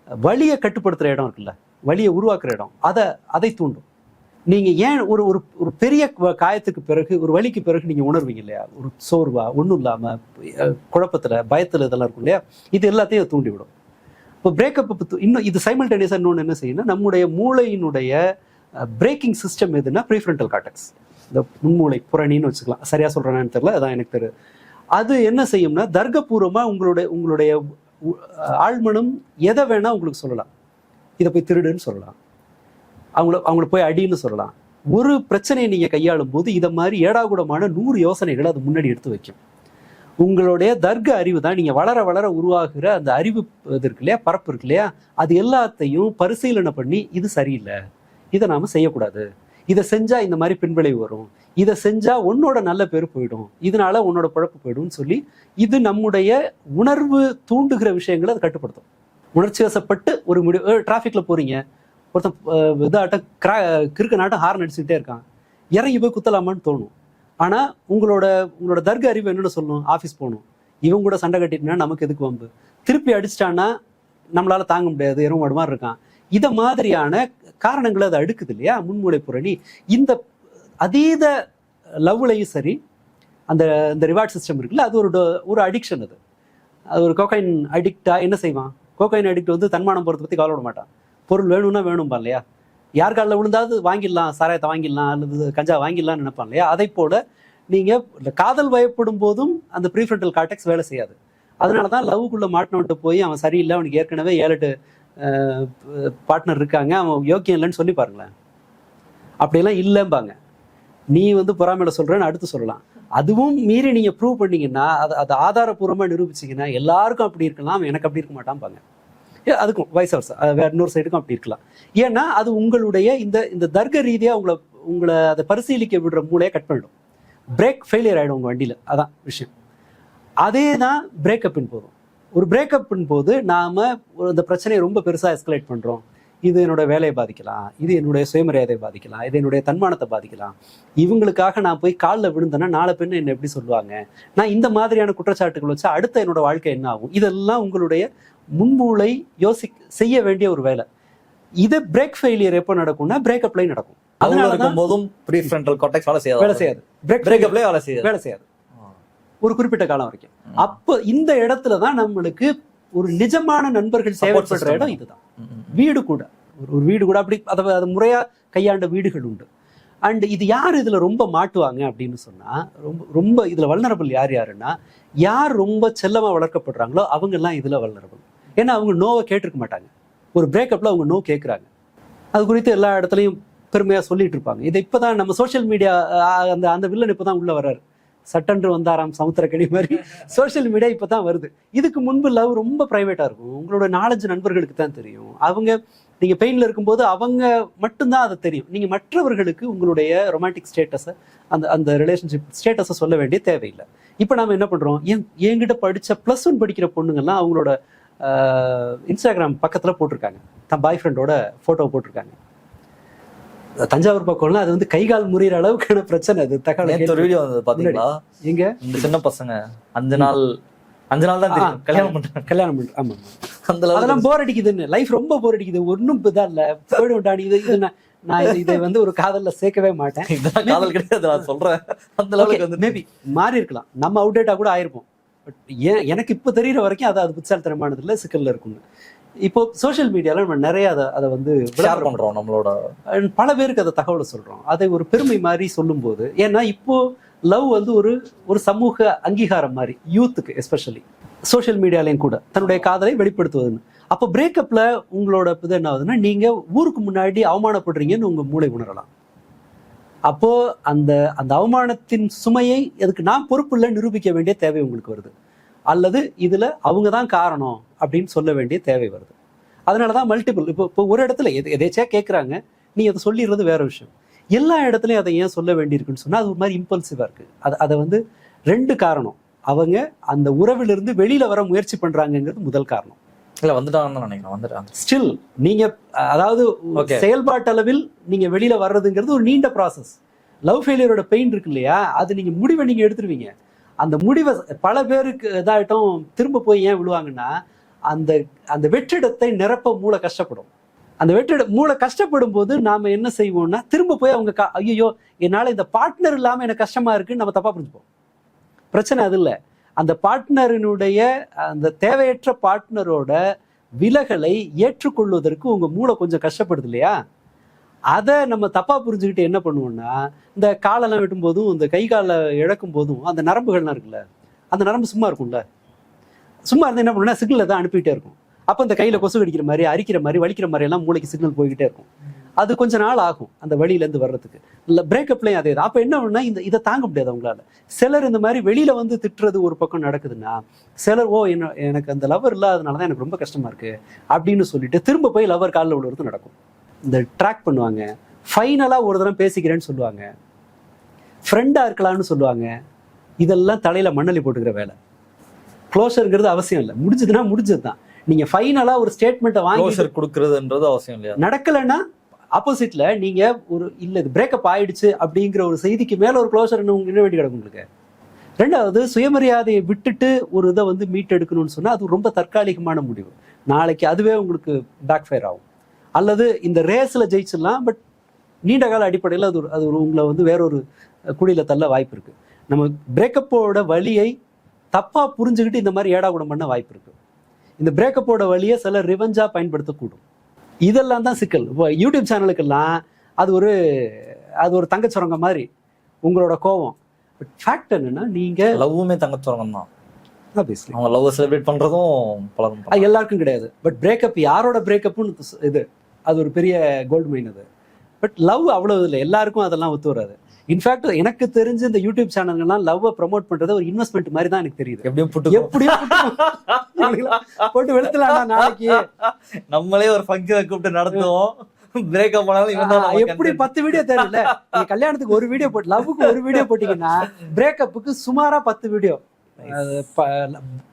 வலியை கட்டுப்படுத்துற இடம் இருக்குல்ல, வலியை உருவாக்குற இடம், அதை தூண்டும். நீங்க ஏன் ஒரு ஒரு ஒரு பெரிய காயத்துக்கு பிறகு, ஒரு வலிக்கு பிறகு நீங்க உணர்வீங்க இல்லையா, ஒரு சோர்வா, ஒன்றும் இல்லாம குழப்பத்துல, பயத்துல இதெல்லாம் இருக்கும் இல்லையா, இது எல்லாத்தையும் தூண்டி விடும். இப்போ பிரேக்கப் இன்னும் இது சைமல்டேனியஸா இன்னொன்று என்ன செய்யணும், நம்முடைய மூளையினுடைய பிரேக்கிங் சிஸ்டம் எதுன்னா ப்ரீஃப்ரண்டல் கார்டெக்ஸ், இந்த முன்மூளை புறணின்னு வச்சுக்கலாம், சரியா சொல்றேன்னு தெரியல, அதான் எனக்கு தெரியும். அது என்ன செய்யும்னா தர்க்கபூர்வமா உங்களுடைய ஆழ்மனம் எதை வேணா உங்களுக்கு சொல்லலாம். இதை போய் திருடுன்னு சொல்லலாம், அவங்கள போய் அடின்னு சொல்லலாம். ஒரு பிரச்சனையை நீங்க கையாளும் போது இதை மாதிரி ஏடாகூடமான 100 யோசனைகளை அது முன்னாடி எடுத்து வைக்கும். உங்களுடைய தர்க்க அறிவு தான் நீங்க வளர வளர உருவாகுற அந்த அறிவு இது இருக்கு இல்லையா, பரப்பு இருக்கு இல்லையா, அது எல்லாத்தையும் பரிசீலனை பண்ணி இது சரியில்லை, இதை நாம செய்யக்கூடாது, இதை செஞ்சா இந்த மாதிரி பின்விளைவு வரும், இதை செஞ்சா உன்னோட நல்ல பேர் போயிடும், இதனால உன்னோட குழப்பு போயிடும்னு சொல்லி இது நம்முடைய உணர்வு தூண்டுகிற விஷயங்களை அது கட்டுப்படுத்தும். உணர்ச்சி வசப்பட்டு ஒரு முடிவு, டிராஃபிக்ல போறீங்க, ஒருத்தன் இதாட்டம் கிறுக்க நாட்டம் ஹார்ன் அடிச்சுக்கிட்டே இருக்கான், இறங்கி போய் குத்தலாமான்னு தோணும். ஆனா உங்களோட தர்க்க அறிவு என்னன்னு சொல்லணும், ஆஃபீஸ் போகணும், இவங்க கூட சண்டை கட்டிட்டுனா நமக்கு எதுக்கு வம்பு, திருப்பி அடிச்சிட்டான்னா நம்மளால தாங்க முடியாது, எறும் மாதிரி இருக்கான், இத மாதிரியான காரணங்களை அது அடுக்குது இல்லையா முன்மூளை புரணி. இந்த அதீத லவ்லையும் சரி, அந்த ரிவார்ட் சிஸ்டம் இருக்குல்ல, அது ஒரு அடிக்ஷன். அது ஒரு கோகைன் அடிக்டா என்ன செய்வான், கோகைன் அடிக்ட் வந்து தன்மானம் போறதை பத்தி கவலைப்பட மாட்டான், பொருள் வேணும்னா வேணும்பா இல்லையா, யார் காலில் விழுந்தாவது வாங்கிடலாம், சாராயத்தை வாங்கிடலாம் அல்லது கஞ்சா வாங்கிடலாம்னு நினைப்பான் இல்லையா. அதை போல நீங்க காதல் வயப்படும் போதும் அந்த ப்ரீஃப்ரண்டல் கார்டெக்ஸ் வேலை செய்யாது. அதனாலதான் லவ்க்குள்ள மாட்டினவன்ட்டு போய் அவன் சரியில்லை, அவனுக்கு ஏற்கனவே 7-8 பார்ட்னர் இருக்காங்க, அவன் யோக்கியம் இல்லைன்னு சொல்லி பாருங்களேன். அப்படியெல்லாம் இல்லைம்பாங்க. நீ வந்து பொறாமையில சொல்றேன்னு அடுத்து சொல்லலாம். அதுவும் மீறி நீங்க ப்ரூவ் பண்ணீங்கன்னா, அதை ஆதாரபூர்வமா நிரூபிச்சிங்கன்னா எல்லாருக்கும் அப்படி இருக்கலாம், எனக்கு அப்படி இருக்க மாட்டான்பாங்க. அதுக்கும் வயசு வருஷம் வேற இன்னொரு சைடுக்கும் அப்படி இருக்கலாம். ஏன்னா அது உங்களுடைய இந்த தர்க்க ரீதியா உங்களை அதை பரிசீலிக்க விடுற மூளையை கட் பண்ணிடும். பிரேக் ஃபெயிலியர் ஆகிடும் உங்க வண்டியில, அதான் விஷயம். அதே தான் பிரேக்கப்பின் போதும். ஒரு பிரேக்கப்பின் போது நாம இந்த பிரச்சனையை ரொம்ப பெருசா எஸ்கலேட் பண்றோம். இது என்னோட வேலையை பாதிக்கலாம், இது என்னுடைய சுயமரியாதையை பாதிக்கலாம், இது என்னுடைய தன்மானத்தை பாதிக்கலாம், இவங்களுக்காக நான் போய் காலில் விழுந்தேன்னா நாளை பின்ன என்ன எப்படி சொல்லுவாங்க, நான் இந்த மாதிரியான குற்றச்சாட்டுகள் வச்சா அடுத்த என்னோட வாழ்க்கை என்ன ஆகும், இதெல்லாம் உங்களுடைய முன்மூளை செய்ய வேண்டிய ஒரு வேலை. இது பிரேக் ஃபெயிலியர் எப்போ நடக்கும்னா பிரேக்கப்லயும் நடக்கும். அதனால போதும் ப்ரீஃப்ரண்டல் கார்டெக்ஸ் வேலை செய்யாது, பிரேக்கப்லயே வேலை செய்யாது ஒரு குறிப்பிட்ட காலம் வரைக்கும். அப்போ இந்த இடத்துல தான் நம்மளுக்கு ஒரு நிஜமான நண்பர்கள் தேவைப்படுற இடம் இதுதான். வீடு கூட ஒரு வீடு கூட அப்படி அதை முறையா கையாண்ட வீடுகள் உண்டு. அண்ட் இது யார் இதுல ரொம்ப மாட்டுவாங்க அப்படின்னு சொன்னா, ரொம்ப இதுல வல்னரபிள் யாருன்னா, யார் ரொம்ப செல்லமா வளர்க்கப்படுறாங்களோ அவங்க எல்லாம் இதுல வல்னரபிள். ஏன்னா அவங்க நோவை கேட்டிருக்க மாட்டாங்க. ஒரு பிரேக்கப்ல அவங்க நோ கேட்குறாங்க. அது குறித்து எல்லா இடத்துலையும் பெருமையா சொல்லிட்டு இருப்பாங்க. இதை இப்பதான் நம்ம சோசியல் மீடியா அந்த வில்லன் இப்பதான் உள்ள வர்றாரு. சட்டன்று வந்தாராம் சமுத்திரக்கணி மாதிரி சோசியல் மீடியா இப்பதான் வருது. இதுக்கு முன்பு லவ் ரொம்ப பிரைவேட்டா இருக்கும். உங்களோட 4-5 நண்பர்களுக்கு தான் தெரியும். நீங்க பெயின்ல இருக்கும்போது அவங்க மட்டும்தான் அதை தெரியும். நீங்க மற்றவர்களுக்கு உங்களுடைய ரொமான்டிக் ஸ்டேட்டஸை அந்த ரிலேஷன்ஷிப் ஸ்டேட்டஸை சொல்ல வேண்டிய தேவையில்லை. இப்போ நாம என்ன பண்றோம், என்கிட்ட படிச்ச +1 படிக்கிற பொண்ணுங்கெல்லாம் அவங்களோட இன்ஸ்டாகிராம் பக்கத்துல போட்டிருக்காங்க, தன் பாய் ஃப்ரெண்டோட போட்டோ போட்டிருக்காங்க. தஞ்சாவூர் பக்கம்லாம் அது வந்து கைகால் முறிகிற அளவுக்கான பிரச்சனை. அது தகவல் வீடியோ பாத்தீங்களா, எங்க இந்த சின்ன பசங்க 5 நாள் தான் கல்யாணம் பண்றேன். ஆமா, அதெல்லாம் போர் அடிக்குதுன்னு, லைஃப் ரொம்ப போர் அடிக்குது, ஒன்னும் இதா இல்ல, போயிடும்டாடி, இது நான் இதை வந்து ஒரு காதல்ல சேர்க்கவே மாட்டேன். காதல் கிடையாது நான் சொல்றேன். அந்த அளவுக்கு வந்து மேபி மாறி இருக்கலாம், நம்ம அவுடேட்டா கூட ஆயிருப்போம். பட் எனக்கு இப்ப தெரியற வரைக்கும் அது புத்திசாலித்தனமானது இல்ல, சிக்கல்ல இருக்குன்னு. இப்போ சோசியல் மீடியால நம்ம நிறைய அதை வந்து ஷேர் பண்றோம், நம்மளோட பல பேருக்கு அதை தகவலை சொல்றோம். அதை ஒரு பெருமை மாதிரி சொல்லும் போது, ஏன்னா இப்போ லவ் வந்து ஒரு சமூக அங்கீகாரம் மாதிரி, யூத்துக்கு எஸ்பெஷலி சோசியல் மீடியாலையும் கூட தன்னுடைய காதலை வெளிப்படுத்துவதுன்னு. அப்போ பிரேக்கப்ல உங்களோட இது என்ன ஆகுதுன்னா, நீங்க ஊருக்கு முன்னாடி அவமானப்படுறீங்கன்னு உங்க மூளை உணரலாம். அப்போ அந்த அவமானத்தின் சுமையை அதுக்கு நான் பொறுப்பு இல்லை நிரூபிக்க வேண்டிய தேவை உங்களுக்கு வருது, அல்லது இதுல அவங்க தான் காரணம் அப்படின்னு சொல்ல வேண்டிய தேவை வருது. அதனாலதான் மல்டிபிள், இப்போ ஒரு இடத்துல எதேச்சா கேட்குறாங்க, நீ அதை சொல்லிடுறது வேற விஷயம். எல்லா இடத்துலையும் அதை ஏன் சொல்ல வேண்டியிருக்குன்னு சொன்னா, அது ஒரு மாதிரி இம்பல்சிவா இருக்கு. அதை வந்து 2 காரணம். அவங்க அந்த உறவிலிருந்து வெளியில வர முயற்சி பண்றாங்கிறது முதல் காரணம். இல்ல வந்துட்டாங்கன்னு நினைக்கிறேன், வந்துட்டாங்க. ஸ்டில் நீங்க அதாவது செயல்பாட்டு அளவில் நீங்க வெளியில வர்றதுங்கிறது ஒரு நீண்ட ப்ராசஸ். லவ் ஃபெயிலியரோட பெயின் இருக்கு இல்லையா, அது நீங்க முடிவை நீங்க எடுத்துருவீங்க. அந்த முடிவை பல பேருக்கு இதாயிட்டும் திரும்ப போய் ஏன் விழுவாங்கன்னா, அந்த வெற்றிடத்தை நிரப்ப மூளை கஷ்டப்படும். அந்த வெற்றி மூளை கஷ்டப்படும் போது நாம என்ன செய்வோம்னா திரும்ப போய் அவங்க ஐயோ என்னால இந்த பார்ட்னர் இல்லாம எனக்கு கஷ்டமா இருக்குன்னு நம்ம தப்பா புரிஞ்சுப்போம். பிரச்சனை அது இல்லை. அந்த பார்ட்னரினுடைய அந்த தேவையற்ற பார்ட்னரோட விலகலை ஏற்றுக்கொள்வதற்கு உங்க மூளை கொஞ்சம் கஷ்டப்படுது இல்லையா? அதை நம்ம தப்பா புரிஞ்சுக்கிட்டு என்ன பண்ணுவோம்னா, இந்த காலெல்லாம் வெட்டும் போதும் இந்த கை காலை இழக்கும் போதும் அந்த நரம்புகள்லாம் இருக்குல்ல, அந்த நரம்பு சும்மா இருக்கும்ல, சும்மா இருந்தால் என்ன பண்ணுன்னா சிக்னலை தான் அனுப்பிட்டே இருக்கும். அப்போ இந்த கையில கொசு கடிக்கிற மாதிரி, அரிக்கிற மாதிரி, வலிக்கிற மாதிரி எல்லாம் மூளைக்கு சிக்னல் போய்கிட்டே இருக்கும். அது கொஞ்ச நாள் ஆகும் அந்த வழியிலேருந்து வர்றதுக்கு. இல்லை பிரேக்கப்லையும் அதே தான். அப்போ என்ன பண்ணா இதை தாங்க முடியாது அவங்களால. சிலர் இந்த மாதிரி வெளியில வந்து திட்டுறது ஒரு பக்கம் நடக்குதுன்னா, சிலர் எனக்கு அந்த லவர் இல்லாதனால தான் எனக்கு ரொம்ப கஷ்டமா இருக்கு அப்படின்னு சொல்லிட்டு திரும்ப போய் லவர் காலில் விழுறது நடக்கும். இந்த ட்ராக் பண்ணுவாங்க, ஃபைனலாக ஒரு தடவை பேசிக்கிறேன்னு சொல்லுவாங்க, ஃப்ரெண்டாக இருக்கலாம்னு சொல்லுவாங்க. இதெல்லாம் தலையில மண்ணலி போட்டுக்கிற வேலை. க்ளோஷருங்கிறது அவசியம் இல்லை, முடிஞ்சதுன்னா முடிஞ்சது தான். நீங்க ஃபைனலா ஒரு ஸ்டேட்மெண்ட்டை வாங்கி கொடுக்கறதுன்றது அவசியம் இல்லையா? நடக்கலைன்னா ஆப்போசிட்ல நீங்க ஒரு இல்ல இது பிரேக்கப் ஆயிடுச்சு அப்படிங்கிற ஒரு செய்திக்கு மேல ஒரு க்ளோஷர் என்ன வேண்டி கிடக்கும் உங்களுக்கு. ரெண்டாவது, சுயமரியாதையை விட்டுட்டு ஒரு இதை வந்து மீட் எடுக்கணும்னு சொன்னா அது ரொம்ப தற்காலிகமான முடிவு. நாளைக்கு அதுவே உங்களுக்கு பேக் ஃபயர் ஆகும். அல்லது இந்த ரேஸ்ல ஜெயிச்சிடலாம், பட் நீண்ட கால அடிப்படையில் அது உங்களை வந்து வேறொரு குழியில தள்ள வாய்ப்பு இருக்கு. நம்ம பிரேக்கப்போட வழியை தப்பா புரிஞ்சுக்கிட்டு இந்த மாதிரி ஏடாகுடம் பண்ண வாய்ப்பு இருக்கு. இந்த பிரேக்கப்போட வழியை சில ரிவெஞ்சா பயன்படுத்தக்கூடும். இதெல்லாம் தான் சிக்கல். இப்போ யூடியூப் சேனலுக்கெல்லாம் அது ஒரு தங்கச்சுரங்கம் மாதிரி உங்களோட கோவம். பட் ஃபேக்ட் என்னன்னா, நீங்க லவ்வுமே தங்கச்சுரங்கம் தான். அவங்க லவ் செலிப்ரேட் பண்றதும் பலரும் எல்லாருக்கும் கிடையாது. பட் பிரேக்கப் யாரோட பிரேக்கப்னு இது அது ஒரு பெரிய கோல்டு மைன் அது. பட் லவ் அவ்வளவு இல்லை, எல்லாருக்கும் அதெல்லாம் ஒத்து வராது. இன்ஃபேக்ட் எனக்கு தெரிஞ்சு இந்த யூடியூப் சேனல்கள்லாம் லவ்வை ப்ரமோட் பண்றது ஒரு இன்வெஸ்ட்மெண்ட் மாதிரி தான் எனக்கு தெரியுது. எப்படியும் போட்டு வெளுத்தலாம். நாளைக்கு நம்மளே ஒரு ஃபங்க்ஷனை கூப்பிட்டு நடத்துவோம், பிரேக்கப் பண்ணாலும் எப்படி 10 வீடியோ தெரியல. நீங்க கல்யாணத்துக்கு ஒரு வீடியோ போட்டு, லவ்வுக்கு ஒரு வீடியோ போட்டீங்கன்னா பிரேக்கப்புக்கு சுமாரா 10 வீடியோ.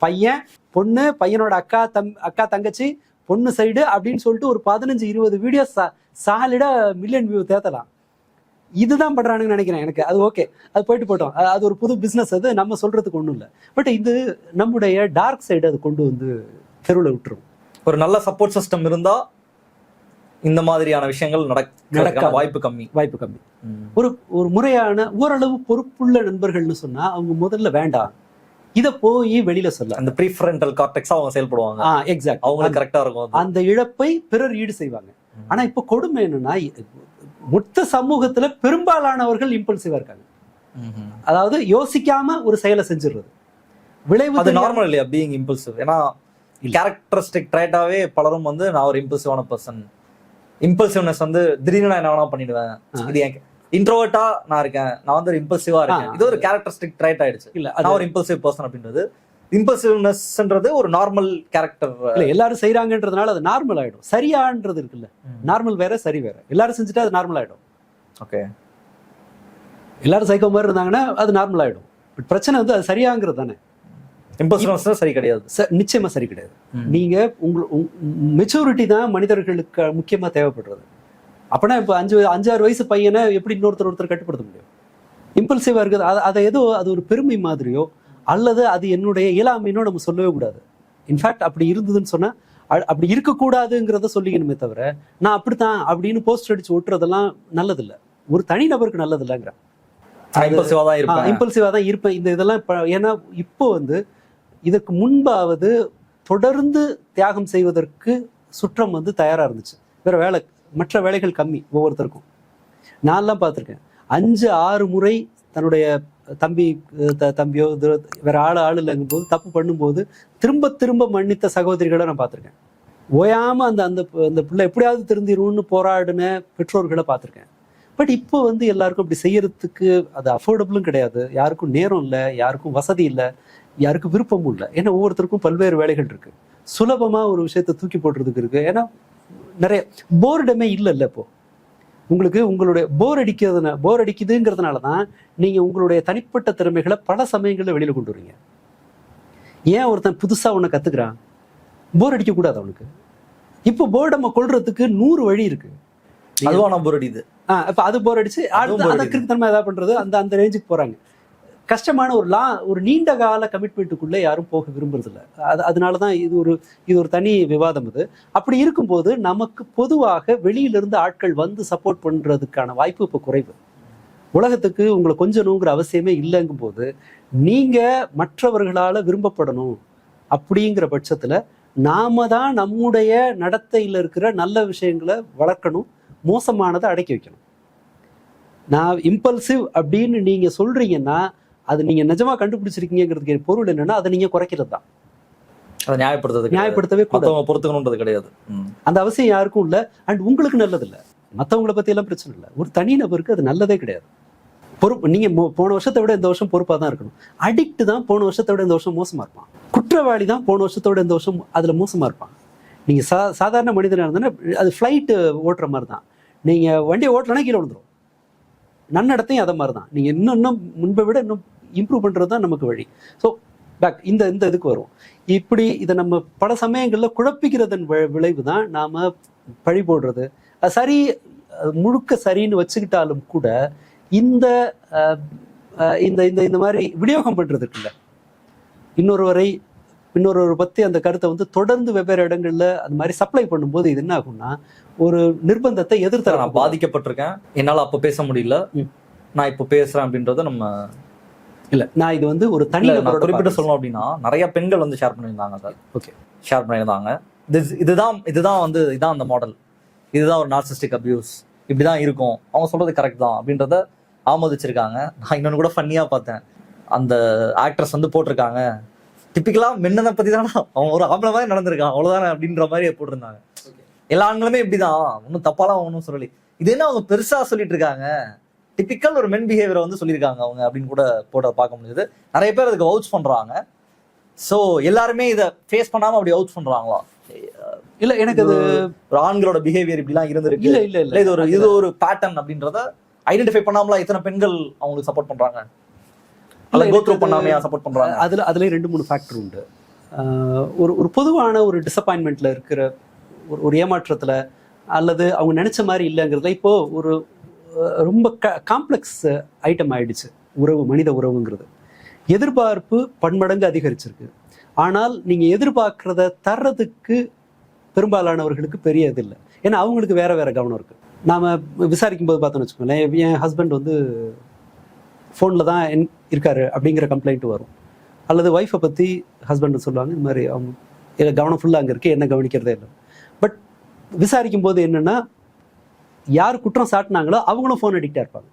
பையன் பொண்ணு, பையனோட அக்கா தங்கச்சி, பொண்ணு சைடு அப்படின்னு சொல்லிட்டு ஒரு 15-20 வீடியோ சாலிடா மில்லியன் வியூ தேத்தலாம். இதுதான் பண்றானுன்னு நினைக்கிறேன். எனக்கு அது ஓகே, அது போயிட்டு போட்டோம், அது ஒரு புது பிசினஸ், அது நம்ம சொல்றதுக்கு ஒண்ணும் இல்லை. பட் இது நம்முடைய டார்க் சைடு அது கொண்டு வந்து தெருவில் விட்டுரும். ஒரு நல்ல சப்போர்ட் சிஸ்டம் இருந்தா இந்த மாதிரியான விஷயங்கள் நடக்க வாய்ப்பு கம்மி. ஒரு முறையான ஓரளவு பொறுப்புள்ள நண்பர்கள்னு சொன்னா அவங்க முதல்ல வேண்டாம், இத போய் வெளியில சொல்ல. அந்த ப்ரீஃப்ரண்டல் கார்டெக்ஸா அவங்க செயல்படுவாங்க. எக்ஸாக்ட், அவங்க கரெக்டா இருக்கும். அந்த இழப்பை பிறர் ஈடு செய்வாங்க. ஆனா இப்ப கொடுமை என்னன்னா, மொத்த சமூகத்துல பெரும்பாலானவர்கள் இம்பல்சிவா இருக்காங்க. அதாவது யோசிக்காம ஒரு செயலை செஞ்சிடுறது. விளைவு அது நார்மல் இல்லையா பீயிங் இம்பல்சிவ்? ஏன்னா கேரக்டரிஸ்டிக் ட்ரைட்டாவே பலரும் வந்து நான் ஒரு இம்பல்சிவான பர்சன், இம்பல்சிவ்னஸ் வந்து திடீர்னு நான் என்ன வேணா பண்ணிடுவேன், இது இன்ட்ரோவர்ட்டா நான் இருக்கேன், நான் வந்து ஒரு இம்பல்சிவா இருக்கேன், இது ஒரு கேரக்டரிஸ்டிக் ட்ரைட் ஆயிடுச்சு. இல்ல நான் ஒரு இம்பல்சிவ் பர்சன் அப்படின்றது, இம்பல்சிவ்னஸ்ன்றது ஒரு நார்மல் கேரக்டர். இல்ல எல்லாரும் செய்யறாங்கன்றதுனால அது நார்மல் ஆயிடும். சரியான்றது இருக்குல்ல, நார்மல் வேற சரி வேற. எல்லாரும் செஞ்சுட்டா அது நார்மல் ஆயிடும். ஓகே, எல்லாரும் சைக்கோ மாதிரி இருந்தாங்கன்னா அது நார்மல் ஆயிடும். பட் பிரச்சனை வந்து அது சரியாங்கிறது தானே. இம்பல்சிவ்னஸ் சரி கிடையாது, நிச்சயமா சரி கிடையாது. நீங்க மெச்சூரிட்டி தான் மனிதர்களுக்கு முக்கியமா தேவைப்படுறது. அப்பனா இப்போ 5-6 வயசு பையனை எப்படி ஒருத்தர் கட்டுப்படுத்த முடியும்? இம்பல்சிவா இருக்குது. அதை ஏதோ அது ஒரு பெருமை மாதிரியோ அல்லது அது என்னுடைய இயலாமையினோ நம்ம சொல்லவே கூடாது. இன்ஃபேக்ட் அப்படி இருந்ததுன்னு சொன்னா அப்படி இருக்கக்கூடாதுங்கிறத சொல்லிக்கணுமே தவிர, நான் அப்படித்தான் அப்படின்னு போஸ்டர் அடிச்சு ஒட்டுறதெல்லாம் நல்லதில்லை, ஒரு தனிநபருக்கு நல்லது இல்லைங்கிறேன். இம்பல்சிவா தான் இருப்பேன். இதெல்லாம் ஏன்னா இப்போ வந்து இதுக்கு முன்பாவது தொடர்ந்து தியாகம் செய்வதற்கு சுற்றம் வந்து தயாரா இருந்துச்சு. வேற மற்ற வேலைகள் கம்மி ஒவ்வொருத்தருக்கும். நான்லாம் பார்த்துருக்கேன் 5-6 முறை தன்னுடைய தம்பியோ வேற ஆள் இல்லைங்கும் போது தப்பு பண்ணும்போது திரும்ப மன்னித்த சகோதரிகளை நான் பார்த்துருக்கேன். ஓயாம அந்த பிள்ளை எப்படியாவது திருந்திரும்னு போராடின பெற்றோர்களை பார்த்துருக்கேன். பட் இப்போ வந்து எல்லாருக்கும் அப்படி செய்யறதுக்கு அது அஃபோர்டபுளும் கிடையாது. யாருக்கும் நேரம் இல்லை, யாருக்கும் வசதி இல்லை, யாருக்கும் விருப்பமும் இல்லை. ஏன்னா ஒவ்வொருத்தருக்கும் பல்வேறு வேலைகள் இருக்கு. சுலபமா ஒரு விஷயத்த தூக்கி போடுறதுக்கு இருக்கு. ஏன்னா நிறைய போர்டமே இல்லைல்ல. இப்போ உங்களுக்கு உங்களுடைய போர் அடிக்குதுங்கிறதுனால தான் நீங்க உங்களுடைய தனிப்பட்ட திறமைகளை பல சமயங்கள்ல வெளியில கொண்டு வரீங்க. ஏன் ஒருத்தன் புதுசா ஒண்ணு கத்துக்கிறான்? போர் அடிக்க கூடாது அவனுக்கு. இப்போ போர்டமை கொள்றதுக்கு 100 வழி இருக்கு. அதுவான போர் அடிக்குது. இப்ப அது போர் அடிச்சு அடுத்த கிறுக்குத்தனமா ஏதாவது பண்றது, அந்த ரேஞ்சுக்கு போறாங்க. கஷ்டமான ஒரு நீண்ட கால கமிட்மெண்ட்டுக்குள்ளே யாரும் போக விரும்புறதில்ல. அதனாலதான் இது ஒரு தனி விவாதம். இது அப்படி இருக்கும்போது நமக்கு பொதுவாக வெளியிலிருந்து ஆட்கள் வந்து சப்போர்ட் பண்றதுக்கான வாய்ப்பு இப்போ குறைவு. உலகத்துக்கு உங்களை கொஞ்சணுங்கிற அவசியமே இல்லைங்கும் போது நீங்க மற்றவர்களால விரும்பப்படணும் அப்படிங்கிற பட்சத்துல நாம தான் நம்முடைய நடத்தையில இருக்கிற நல்ல விஷயங்களை வளர்க்கணும், மோசமானதை அடக்கி வைக்கணும். நான் இம்பல்சிவ் அப்படின்னு நீங்க சொல்றீங்கன்னா அது நீங்க நிஜமா கண்டுபிடிச்சிருக்கீங்கிறதுக்கு பொருள் என்னன்னா அதை நீங்க குறைக்கிறது தான். அதை நியாயப்படுத்தவே பொறுத்துக்கணுன்றது கிடையாது. அந்த அவசியம் யாருக்கும் இல்லை. அண்ட் உங்களுக்கு நல்லது இல்லை, மற்றவங்களை பத்தி எல்லாம் பிரச்சனை இல்லை. ஒரு தனிநபருக்கு அது நல்லதே கிடையாது. பொறுப்பு நீங்க போன வருஷத்தை விட இந்த வருஷம் பொறுப்பா தான் இருக்கணும். அடிக்ட் தான் போன வருஷத்தை விட இந்த வருஷம் மோசமா இருப்பான். குற்றவாளி தான் போன வருஷத்தை விட இந்த வருஷம் அதுல மோசமா இருப்பான். நீங்க சாதாரண மனிதனா இருந்தா அது ஃபிளைட் ஓட்டுற மாதிரி தான். நீங்க வண்டியை ஓட்டலன்னா கீழே விழுந்துரும். நன்னடத்தையும் அதை மாதிரி தான். நீங்க இன்னும் முன்பை விட இன்னும் இம்ப்ரூவ் பண்றது தான் நமக்கு வழி. ஸோ பேக் இந்த இதுக்கு வரும். இப்படி இதை நம்ம பல சமயங்களில் குழப்பிக்கிறதன் விளைவு தான் நாம பழி போடுறது. சரி, முழுக்க சரின்னு வச்சுக்கிட்டாலும் கூட இந்த இந்த இந்த மாதிரி விநியோகம் பண்றது இருக்குல்ல, இன்னொருவரை பத்தி அந்த கருத்தை வந்து தொடர்ந்து வெவ்வேறு இடங்கள்ல அந்த மாதிரி சப்ளை பண்ணும்போது இது என்ன ஆகும்னா ஒரு நிர்பந்தத்தை எதிர்த்து நான் பாதிக்கப்பட்டிருக்கேன், என்னால அப்ப பேச முடியல, நான் இப்ப பேசுறேன் அப்படின்றத நம்ம இல்ல. நான் இது வந்து ஒரு தனி குறிப்பிட்டு சொல்லணும் அப்படின்னா நிறைய பெண்கள் வந்து ஷேர் பண்ணியிருந்தாங்க சார். ஓகே, ஷேர் பண்ணியிருந்தாங்க. இதுதான் வந்து இதான் அந்த மாடல், இதுதான் ஒரு நார்சிஸ்டிக் அபியூஸ், இப்படிதான் இருக்கும், அவங்க சொல்றது கரெக்ட் தான் அப்படின்றத ஆமோதிச்சிருக்காங்க. நான் இன்னொன்னு கூட ஃபன்னியா பார்த்தேன், அந்த ஆக்ட்ரஸ் வந்து போட்டிருக்காங்க டிப்பிக்கலா மென்னனை பத்தி தானே அவன் ஒரு ஆம்பளை மாதிரி நடந்திருக்கான் அவ்வளவுதானே அப்படின்ற மாதிரி போட்டிருந்தாங்க. எல்லா ஆண்களுமே இப்படிதான், ஒன்றும் தப்பாலாம் ஒன்றும் சொல்லி, இது என்ன அவங்க பெருசா சொல்லிட்டு இருக்காங்க, டிப்பிக்கல் ஒரு மென் பிஹேவியரை வந்து சொல்லியிருக்காங்க அவங்க அப்படின்னு கூட பார்க்க முடியுது. நிறைய பேர் அதுக்கு வவுச் பண்றாங்க. ஸோ எல்லாருமே இதை ஃபேஸ் பண்ணாம அப்படி வவுச் பண்றாங்களா? இல்ல, எனக்கு அது ஒரு ஆண்களோட பிஹேவியர் இப்படிலாம் இருந்திருக்கு, இல்ல இல்ல இல்ல இது ஒரு பேட்டர்ன் அப்படின்றத ஐடென்டிஃபை பண்ணாமலா இத்தனை பெண்கள் அவங்களுக்கு சப்போர்ட் பண்றாங்க, சப்போர்ட் பண்றாங்க? அதுல 2-3 ஃபேக்டர் உண்டு. ஒரு பொதுவான ஒரு டிசப்பாயின்மெண்ட்ல இருக்கிற ஒரு ஏமாற்றத்துல அல்லது அவங்க நினைச்ச மாதிரி இல்லைங்கிறதுல இப்போ ஒரு ரொம்ப காம்ப்ளெக்ஸ் ஐட்டம் ஆயிடுச்சு மனித உறவுங்கிறது. எதிர்பார்ப்பு பன்மடங்கு அதிகரிச்சிருக்கு. ஆனால் நீங்க எதிர்பார்க்கறத தர்றதுக்கு பெரும்பாலானவர்களுக்கு பெரிய இது இல்லை. ஏன்னா அவங்களுக்கு வேற வேற கவனம் இருக்கு. நாம விசாரிக்கும் போது பார்த்தோம்னு வச்சுக்கோங்களேன், என் ஹஸ்பண்ட் வந்து ஃபோன்ல தான் இருக்காரு அப்படிங்கிற கம்ப்ளைண்ட் வரும். அல்லது ஒய்ஃபை பத்தி ஹஸ்பண்ட் சொல்லுவாங்க, இந்த மாதிரி அவங்க கவனம் ஃபுல்லாக அங்கே இருக்கு, என்ன கவனிக்கிறதே இல்லை. பட் விசாரிக்கும் போது என்னன்னா யார் குற்றம் சாட்டினாங்களோ அவங்களும் ஃபோன் அடிக்டா இருப்பாங்க.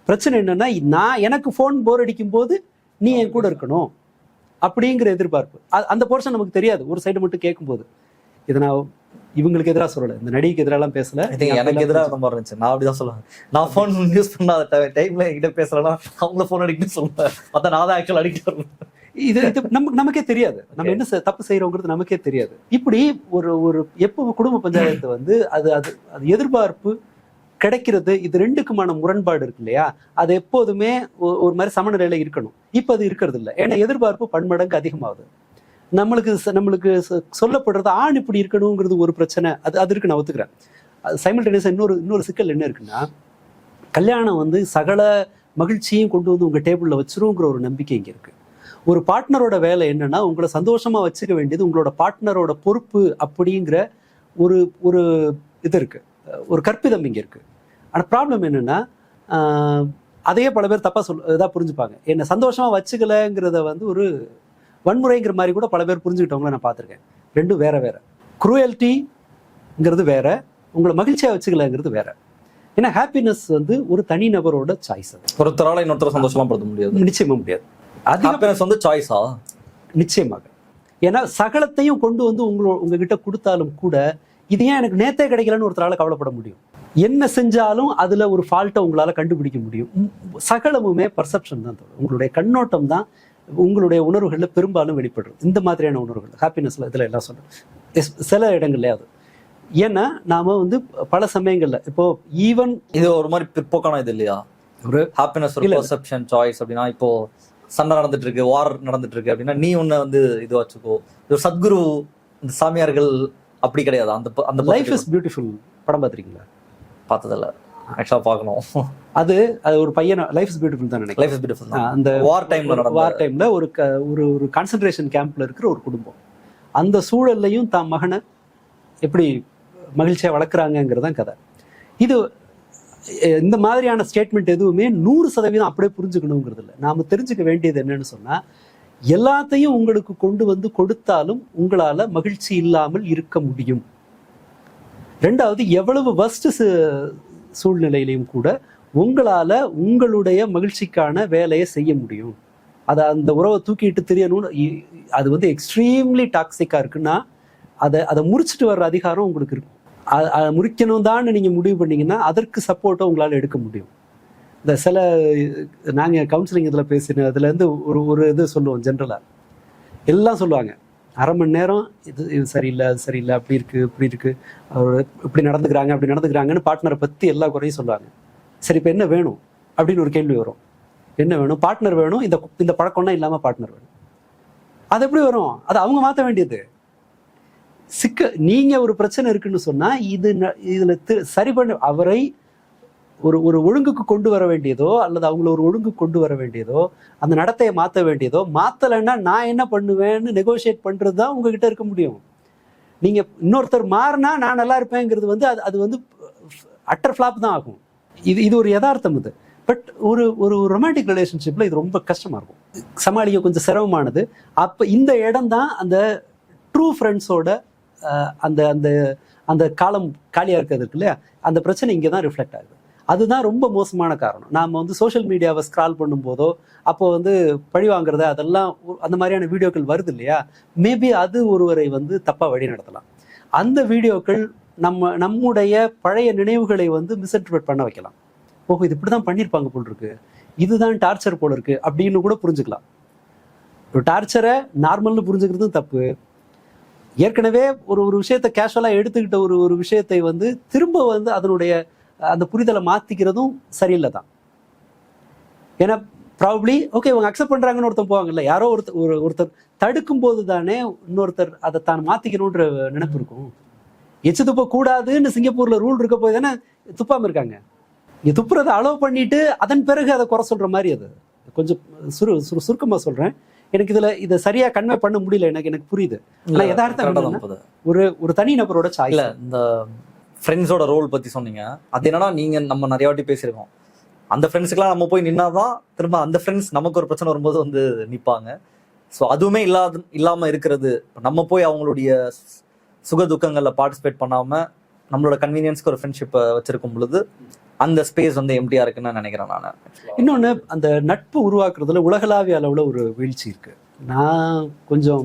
பிரச்சனை என்னன்னா எனக்கு ஃபோன் போர் அடிக்கும் போது நீ என் கூட இருக்கணும் அப்படிங்கிற எதிர்பார்ப்பு. அந்த போர்ஷன் நமக்கு தெரியாது. ஒரு சைடு மட்டும் கேட்கும்போது இதை நான் இவங்களுக்கு எதிராக சொல்லலை, இந்த நடிகைக்கு எதிராலாம் பேசல, எனக்கு எதிராக அந்த மாதிரி இருந்துச்சு. நான் அப்படிதான் சொல்லுவேன், நான் ஃபோன் யூஸ் பண்ணாத டைம்ல என்கிட்ட பேசலாம், அவங்க ஃபோன் அடிக்ட்னு சொல்லுவேன், மற்ற நான் தான் ஆக்சுவல் அடிக்ட் வரணும். இது நமக்கே தெரியாது, நம்ம என்ன தப்பு செய்யறோங்கிறது நமக்கே தெரியாது. இப்படி ஒரு எப்போ குடும்ப பஞ்சாயத்து வந்து அது எதிர்பார்ப்பு கிடைக்கிறது, இது ரெண்டுக்குமான முரண்பாடு இருக்கு இல்லையா, அது எப்போதுமே ஒரு மாதிரி சமநிலையில இருக்கணும். இப்ப அது இருக்கிறது இல்லை. ஏன்னா எதிர்பார்ப்பு பன்மடங்கு அதிகமாகுது. நம்மளுக்கு சொல்லப்படுறது ஆண் இப்படி இருக்கணுங்கிறது ஒரு பிரச்சனை, அது இருக்கு, நான் ஒத்துக்கிறேன். சைமல்டேனியஸா இன்னொரு சிக்கல் என்ன இருக்குன்னா, கல்யாணம் வந்து சகல மகிழ்ச்சியும் கொண்டு வந்து உங்க டேபிள்ல வச்சிருங்கிற ஒரு நம்பிக்கை இங்க இருக்கு. ஒரு பார்ட்னரோட வேலை என்னன்னா உங்களை சந்தோஷமா வச்சுக்க வேண்டியது உங்களோட பார்ட்னரோட பொறுப்பு அப்படிங்கிற ஒரு இது இருக்கு, ஒரு கற்பிதம் இங்க இருக்கு. ஆனா ப்ராப்ளம் என்னன்னா அதையே பல பேர் தப்பா இதா புரிஞ்சுப்பாங்க. என்ன சந்தோஷமா வச்சுக்கலங்கிறத வந்து ஒரு வன்முறைங்கிற மாதிரி கூட பல பேர் புரிஞ்சுக்கிட்டவங்கள நான் பார்த்துருக்கேன். ரெண்டும் வேற வேற. குரூயல்ட்டிங்கிறது வேற, உங்களை மகிழ்ச்சியா வச்சுக்கலங்கிறது வேற. ஏன்னா ஹாப்பினஸ் வந்து ஒரு தனிநபரோட சாய்ஸ். அது ஒருத்தரால இன்னொருத்தர சந்தோஷமா படுத்த முடியாது, நிச்சயமா முடியாது. ஹாப்பினஸ் வந்து சாய்ஸா? நிச்சயமாக. ஏன்னா சகலத்தையும் கொண்டு வந்து உங்ககிட்ட கொடுத்தாலும் கூட இது ஏன் எனக்கு நேத்தே கிடைக்கலன்னு ஒருத்தரால கவலைப்பட முடியும். என்ன செஞ்சாலும் அதுல ஒரு ஃபால்ட்டை உங்களால கண்டுபிடிக்க முடியும். சகலமுமே பர்செப்ஷன் தான். உங்களுடைய கண்ணோட்டம் தான் உங்களுடைய உணர்வுகள்ல பெரும்பாலும் வெளிப்படுறது. இந்த மாதிரியான உணர்வுகள் ஹாப்பினஸ்ல இதுல எல்லாம் சொல்றேன், சில இடங்கள்லயாவது. ஏன்னா நாம வந்து பல சமயங்கள்ல இப்போ ஈவன் இது ஒரு மாதிரி பிற்போக்கான இது இல்லையா, ஒரு ஹாப்பினஸ் ஒரு பர்செப்ஷன் சாய்ஸ் அப்படின்னா, இப்போ சண்டை நடந்துட்டு இருக்கு, வார் நடந்துட்டு இருக்கு அப்படின்னா நீ ஒண்ணு வந்து இது வச்சுக்கோ, இது சத்குரு இந்த சாமியார்கள் அப்படி கிடையாது. அந்த லைஃப் இஸ் பியூட்டிஃபுல் படம் பார்த்திருக்கீங்களா? பார்த்ததில்ல. ஆக்சுவலாக பார்க்கணும். அது ஒரு பையன் லைஃப் இஸ் பியூட்டிஃபுல் தான் நினைக்கிறேன். Life is beautiful. அந்த வார் டைம்ல ஒரு கான்சென்ட்ரேஷன் கேம்ப்ல இருக்கிற ஒரு குடும்பம், அந்த சூழல்லையும் தான் மகனை எப்படி மகிழ்ச்சியா வளர்க்குறாங்கிறது தான் கதை. இது இந்த மாதிரியான ஸ்டேட்மெண்ட் எதுவுமே 100% அப்படியே புரிஞ்சுக்கணுங்கிறது இல்லை. நாம தெரிஞ்சுக்க வேண்டியது என்னன்னு சொன்னா, எல்லாத்தையும் உங்களுக்கு கொண்டு வந்து கொடுத்தாலும் உங்களால மகிழ்ச்சி இல்லாமல் இருக்க முடியும். ரெண்டாவது, எவ்வளவு வஸ்ட் சூழ்நிலையிலையும் கூட உங்களால உங்களுடைய மகிழ்ச்சிக்கான வேலையை செய்ய முடியும். அதை அந்த உறவை தூக்கிட்டு தெரியணும்னு அது வந்து எக்ஸ்ட்ரீம்லி டாக்ஸிக்கா இருக்குன்னா அதை முறிச்சிட்டு வர்ற அதிகாரம் உங்களுக்கு இருக்கும். அதை முறிக்கணும் தான் நீங்க முடிவு பண்ணீங்கன்னா அதற்கு சப்போர்ட்டை உங்களால எடுக்க முடியும். இந்த சில நாங்கள் கவுன்சிலிங் இதில் பேசின இதுலேருந்து ஒரு இது சொல்லுவோம். ஜென்ரலாக எல்லாம் சொல்லுவாங்க, அரை மணி நேரம் இது சரியில்லை, அது சரியில்லை, அப்படி இருக்குது, இப்படி இருக்குது, அவர் இப்படி நடந்துக்கிறாங்கன்னு பார்ட்னரை பற்றி எல்லா குறையும் சொல்லுவாங்க. சரி, இப்போ என்ன வேணும் அப்படின்னு ஒரு கேள்வி வரும். என்ன வேணும்? பார்ட்னர் வேணும். இந்த பழக்கம்னா இல்லாமல் பார்ட்னர் வேணும். அது எப்படி வரும்? அது அவங்க மாற்ற வேண்டியது. நீங்கள் ஒரு பிரச்சனை இருக்குன்னு சொன்னால் இதில் சரி பண்ண அவரை ஒரு ஒழுங்குக்கு கொண்டு வர வேண்டியதோ அல்லது அவங்கள ஒரு ஒழுங்கு கொண்டு வர வேண்டியதோ அந்த நடத்தையை மாற்ற வேண்டியதோ, மாற்றலைன்னா நான் என்ன பண்ணுவேன்னு நெகோஷியேட் பண்ணுறது தான் உங்ககிட்ட இருக்க முடியும். நீங்கள் இன்னொருத்தர் மாறினா நான் நல்லா இருப்பேங்கிறது வந்து அது வந்து அட்டர் ஃப்ளாப் தான் ஆகும். இது ஒரு யதார்த்தம். இது பட் ஒரு ரொமான்டிக் ரிலேஷன்ஷிப்பில் இது ரொம்ப கஷ்டமாக இருக்கும், சமாளிக்க கொஞ்சம் சிரமமானது. அப்போ இந்த இடம் தான் அந்த ட்ரூ ஃப்ரெண்ட்ஸோட அந்த அந்த அந்த காலம் காலியாக இருக்கிறது இருக்கு இல்லையா, அந்த பிரச்சனை இங்கே தான் ரிஃப்ளெக்ட் ஆகுது. அதுதான் ரொம்ப மோசமான காரணம். நாம் வந்து சோஷியல் மீடியாவை ஸ்க்ரால் பண்ணும்போதோ அப்போ வந்து பழி வாங்குறத அதெல்லாம் அந்த மாதிரியான வீடியோக்கள் வருது இல்லையா, மேபி அது ஒருவரை வந்து தப்பாக வழி நடத்தலாம். அந்த வீடியோக்கள் நம்முடைய பழைய நினைவுகளை வந்து மிஸ்இன்டர்பிரட் பண்ண வைக்கலாம். ஓஹோ, இது இப்படி தான் பண்ணியிருப்பாங்க போல் இருக்கு, இதுதான் டார்ச்சர் போல் இருக்கு அப்படின்னு கூட புரிஞ்சுக்கலாம். ஒரு டார்ச்சரை நார்மல்னு புரிஞ்சுக்கிறதும் தப்பு. ஏற்கனவே ஒரு விஷயத்தை கேஷுவலாக எடுத்துக்கிட்ட ஒரு விஷயத்தை வந்து திரும்ப வந்து அதனுடைய அந்த புரிதலை மாற்றிக்கிறதும் சரியில்லை தான். ஏன்னா ப்ராபப்ளி ஓகே இவங்க அக்செப்ட் பண்ணுறாங்கன்னு ஒருத்தர் போவாங்கல்ல, யாரோ ஒருத்தர் தடுக்கும் போது தானே இன்னொருத்தர் அதை தான் மாற்றிக்கணுன்ற நினைப்பு இருக்கும். எச்சு துப்ப கூடாதுன்னு சிங்கப்பூரில் ரூல் இருக்க போய் தானே துப்பாமல் இருக்காங்க. இங்கே துப்புறதை அலோவ் பண்ணிட்டு அதன் பிறகு அதை குறை சொல்கிற மாதிரி. அது கொஞ்சம் சுருக்கமாக சொல்கிறேன். எனக்கு இதை சரியா கன்வே பண்ண முடியல. எனக்கு புரியுது. ஆனால் யதார்த்தம் ஒரு தனி நபரோட சாய்ஸ். இல்லை, இந்த ஃப்ரெண்ட்ஸோட ரோல் பற்றி சொன்னீங்க. அது என்னன்னா, நீங்கள் நம்ம நிறைய வாட்டி பேசியிருக்கோம், அந்த ஃப்ரெண்ட்ஸுக்கெல்லாம் நம்ம போய் நின்னாதான் திரும்ப அந்த ஃப்ரெண்ட்ஸ் நமக்கு ஒரு பிரச்சனை வரும்போது வந்து நிற்பாங்க. ஸோ அதுவுமே இல்லாமல் இருக்கிறது. நம்ம போய் அவங்களுடைய சுக துக்கங்களில் பார்ட்டிசிபேட் பண்ணாமல் நம்மளோட கன்வீனியன்ஸ்க்கு ஒரு ஃப்ரெண்ட்ஷிப்பை வச்சிருக்கும் பொழுது அந்த ஸ்பேஸ் வந்து எம்டியாக இருக்குன்னு நான் நினைக்கிறேன். நான் இன்னொன்று, அந்த நட்பு உருவாக்குறதுல உலகளாவிய அளவில் ஒரு வீழ்ச்சி இருக்குது. நான் கொஞ்சம்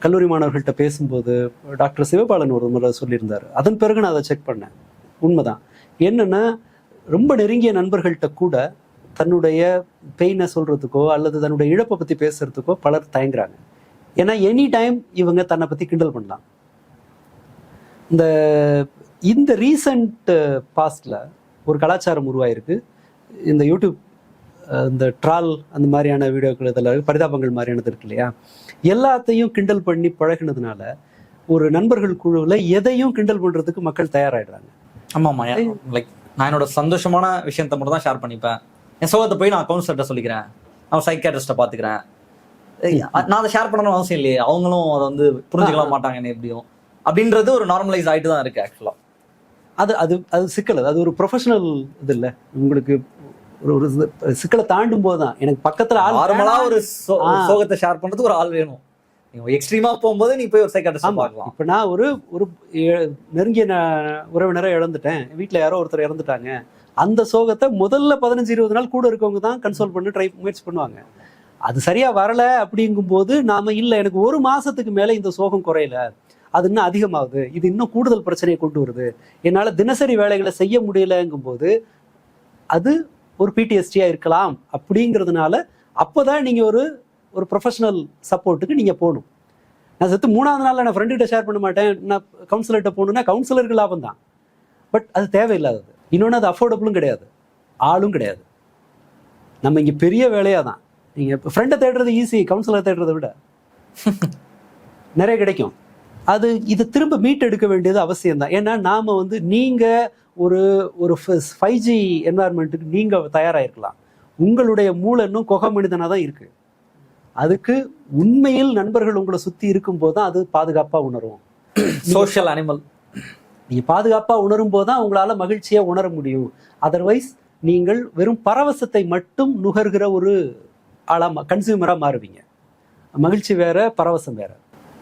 கல்லூரி மாணவர்கள்ட்ட பேசும்போது டாக்டர் சிவபாலன் ஒரு முறை சொல்லியிருந்தார். அதன் பிறகு நான் அதை செக் பண்ணேன். உண்மைதான். என்னென்னா, ரொம்ப நெருங்கிய நண்பர்கள்ட்ட கூட தன்னுடைய பெயினை சொல்கிறதுக்கோ அல்லது தன்னுடைய இழப்பை பற்றி பேசுகிறதுக்கோ பலர் தயங்குறாங்க. ஏன்னா எனி டைம் இவங்க தன்னை பற்றி கிண்டல் பண்ணலாம். இந்த ரீசண்ட் பாஸ்டில் ஒரு கலாச்சாரம் உருவாயிருக்கு. இந்த யூடியூப் இந்த ட்ரால் அந்த மாதிரியான வீடியோக்கள், இதில் பரிதாபங்கள் மாதிரியானது இருக்கு இல்லையா, எல்லாத்தையும் கிண்டல் பண்ணி பழகினதுனால ஒரு நண்பர்கள் குழுவில் எதையும் கிண்டல் பண்ணுறதுக்கு மக்கள் தயாராகிடுறாங்க. ஆமாம்மா, லைக் நான் என்னோட சந்தோஷமான விஷயத்தை மட்டும் தான் ஷேர் பண்ணிப்பேன். என் சோகத்தை போய் நான் கவுன்சிலர்கிட்ட சொல்லிக்கிறேன், அவன் சைக்காட்ரிஸ்ட்டை பார்த்துக்கிறேன். நான் அதை ஷேர் பண்ணணும்னு அவசியம் இல்லையே, அவங்களும் அதை வந்து புரிஞ்சுக்கலாம் மாட்டாங்க என்ன எப்படியும் அப்படின்றது ஒரு நார்மலைஸ் ஆகிட்டு தான் இருக்குது. ஆக்சுவலாக அது சிக்கல். அது ஒரு ப்ரொஃபஷனல் இது இல்லை. உங்களுக்கு ஒரு சிக்கலை தாண்டும் போது தான் எனக்கு பக்கத்தில் நார்மலா ஒரு சோகத்தை ஷேர் பண்றதுக்கு ஒரு ஆள் வேணும். நீங்க எக்ஸ்ட்ரீமா போகும்போது நீ போய் ஒரு சைக்காட்ரிஸ்ட் பார்க்கலாம். இப்போ நான் ஒரு நெருங்கிய உறவினரை இழந்துட்டேன், வீட்டில் யாரோ ஒருத்தர் இறந்துட்டாங்க. அந்த சோகத்தை முதல்ல 15-20 நாள் கூட இருக்கவங்க தான் கன்சோல் பண்ணி முயற்சி பண்ணுவாங்க. அது சரியா வரல அப்படிங்கும்போது நாம இல்லை, எனக்கு 1 மாசத்துக்கு மேல இந்த சோகம் குறையல, அது இன்னும் அதிகமாகுது, இது இன்னும் கூடுதல் பிரச்சனையை கொண்டு வருது, என்னால் தினசரி வேலைகளை செய்ய முடியலங்கும் போது அது ஒரு பிடிஎஸ்டியா இருக்கலாம். அப்படிங்கிறதுனால அப்போதான் நீங்க ஒரு ப்ரொஃபஷனல் சப்போர்ட்டுக்கு நீங்க போகணும். நான் செத்து 3ஆவது நாள்ல நான் ஃப்ரெண்டுகிட்ட ஷேர் பண்ண மாட்டேன், நான் கவுன்சிலர்கிட்ட போகணுன்னா கவுன்சிலருக்கு லாபம் தான். பட் அது தேவையில்லாதது. இன்னொன்று, அது அஃபோர்டபுளும் கிடையாது, ஆளும் கிடையாது. நம்ம இங்கே பெரிய வேலையாக தான். நீங்கள் ஃப்ரெண்டை தேடுறது ஈஸி, கவுன்சிலர் தேடுறதை விட நிறைய கிடைக்கும். இது திரும்ப மீட் எடுக்க வேண்டியது அவசியம் தான். ஏன்னா நாம் நீங்கள் ஒரு ஒரு 5G என்வாயர்மெண்ட்டுக்கு நீங்க தயாராயிருக்கலாம். உங்களுடைய மூளை இன்னும் குகை மனிதனா தான் இருக்கு. அதுக்கு உண்மையில் நண்பர்கள் உங்களை சுத்தி இருக்கும் போது தான் அது பாதுகாப்பா உணரும். Social animal. நீங்க பாதுகாப்பா உணரும் போது தான் உங்களால மகிழ்ச்சியா உணர முடியும். அதர்வைஸ் நீங்கள் வெறும் பரவசத்தை மட்டும் நுகர்கிற ஒரு ஆளா கன்சியூமரா மாறுவீங்க. மகிழ்ச்சி வேற, பரவசம் வேற.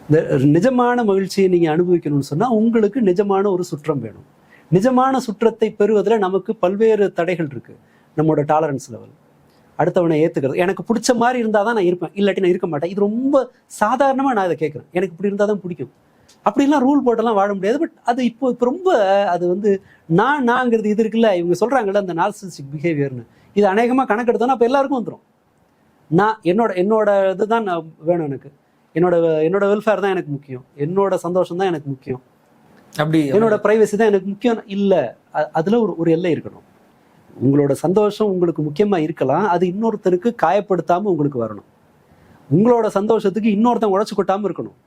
இந்த நிஜமான மகிழ்ச்சியை நீங்க அனுபவிக்கணும்னு சொன்னா உங்களுக்கு நிஜமான ஒரு சுற்றம் வேணும். நிஜமான சுற்றத்தை பெறுவதில் நமக்கு பல்வேறு தடைகள் இருக்கு. நம்மளோட டாலரன்ஸ் லெவல், அடுத்தவனை ஏத்துக்கிறது. எனக்கு பிடிச்ச மாதிரி இருந்தால் தான் நான் இருப்பேன், இல்லாட்டி நான் இருக்க மாட்டேன். இது ரொம்ப சாதாரணமாக நான் இதை கேட்குறேன். எனக்கு இப்படி இருந்தால் தான் பிடிக்கும். அப்படிலாம் ரூல் போட்டெல்லாம் வாழ முடியாது. பட் அது இப்போ ரொம்ப அது வந்து நாங்கிறது இது இருக்குல்ல, இவங்க சொல்கிறாங்கல்ல அந்த நார்சிசிஸ்டிக் பிஹேவியர்னு, இது அநேகமாக கணக்கெடுத்தோன்னா அப்போ எல்லாருக்கும் வந்துடும். நான் என்னோட இதுதான் வேணும், எனக்கு என்னோட வெல்ஃபேர் தான் எனக்கு முக்கியம், என்னோட சந்தோஷம் தான் எனக்கு முக்கியம், அப்படி என்னோட பிரைவசி தான் எனக்கு முக்கியம். இல்லை, அதில் ஒரு எல்லை இருக்கணும். உங்களோட சந்தோஷம் உங்களுக்கு முக்கியமா இருக்கலாம், அது இன்னொருத்தருக்கு காயப்படுத்தாம உங்களுக்கு வரணும். உங்களோட சந்தோஷத்துக்கு இன்னொருத்தன் உழைச்சு கொட்டாம இருக்கணும்.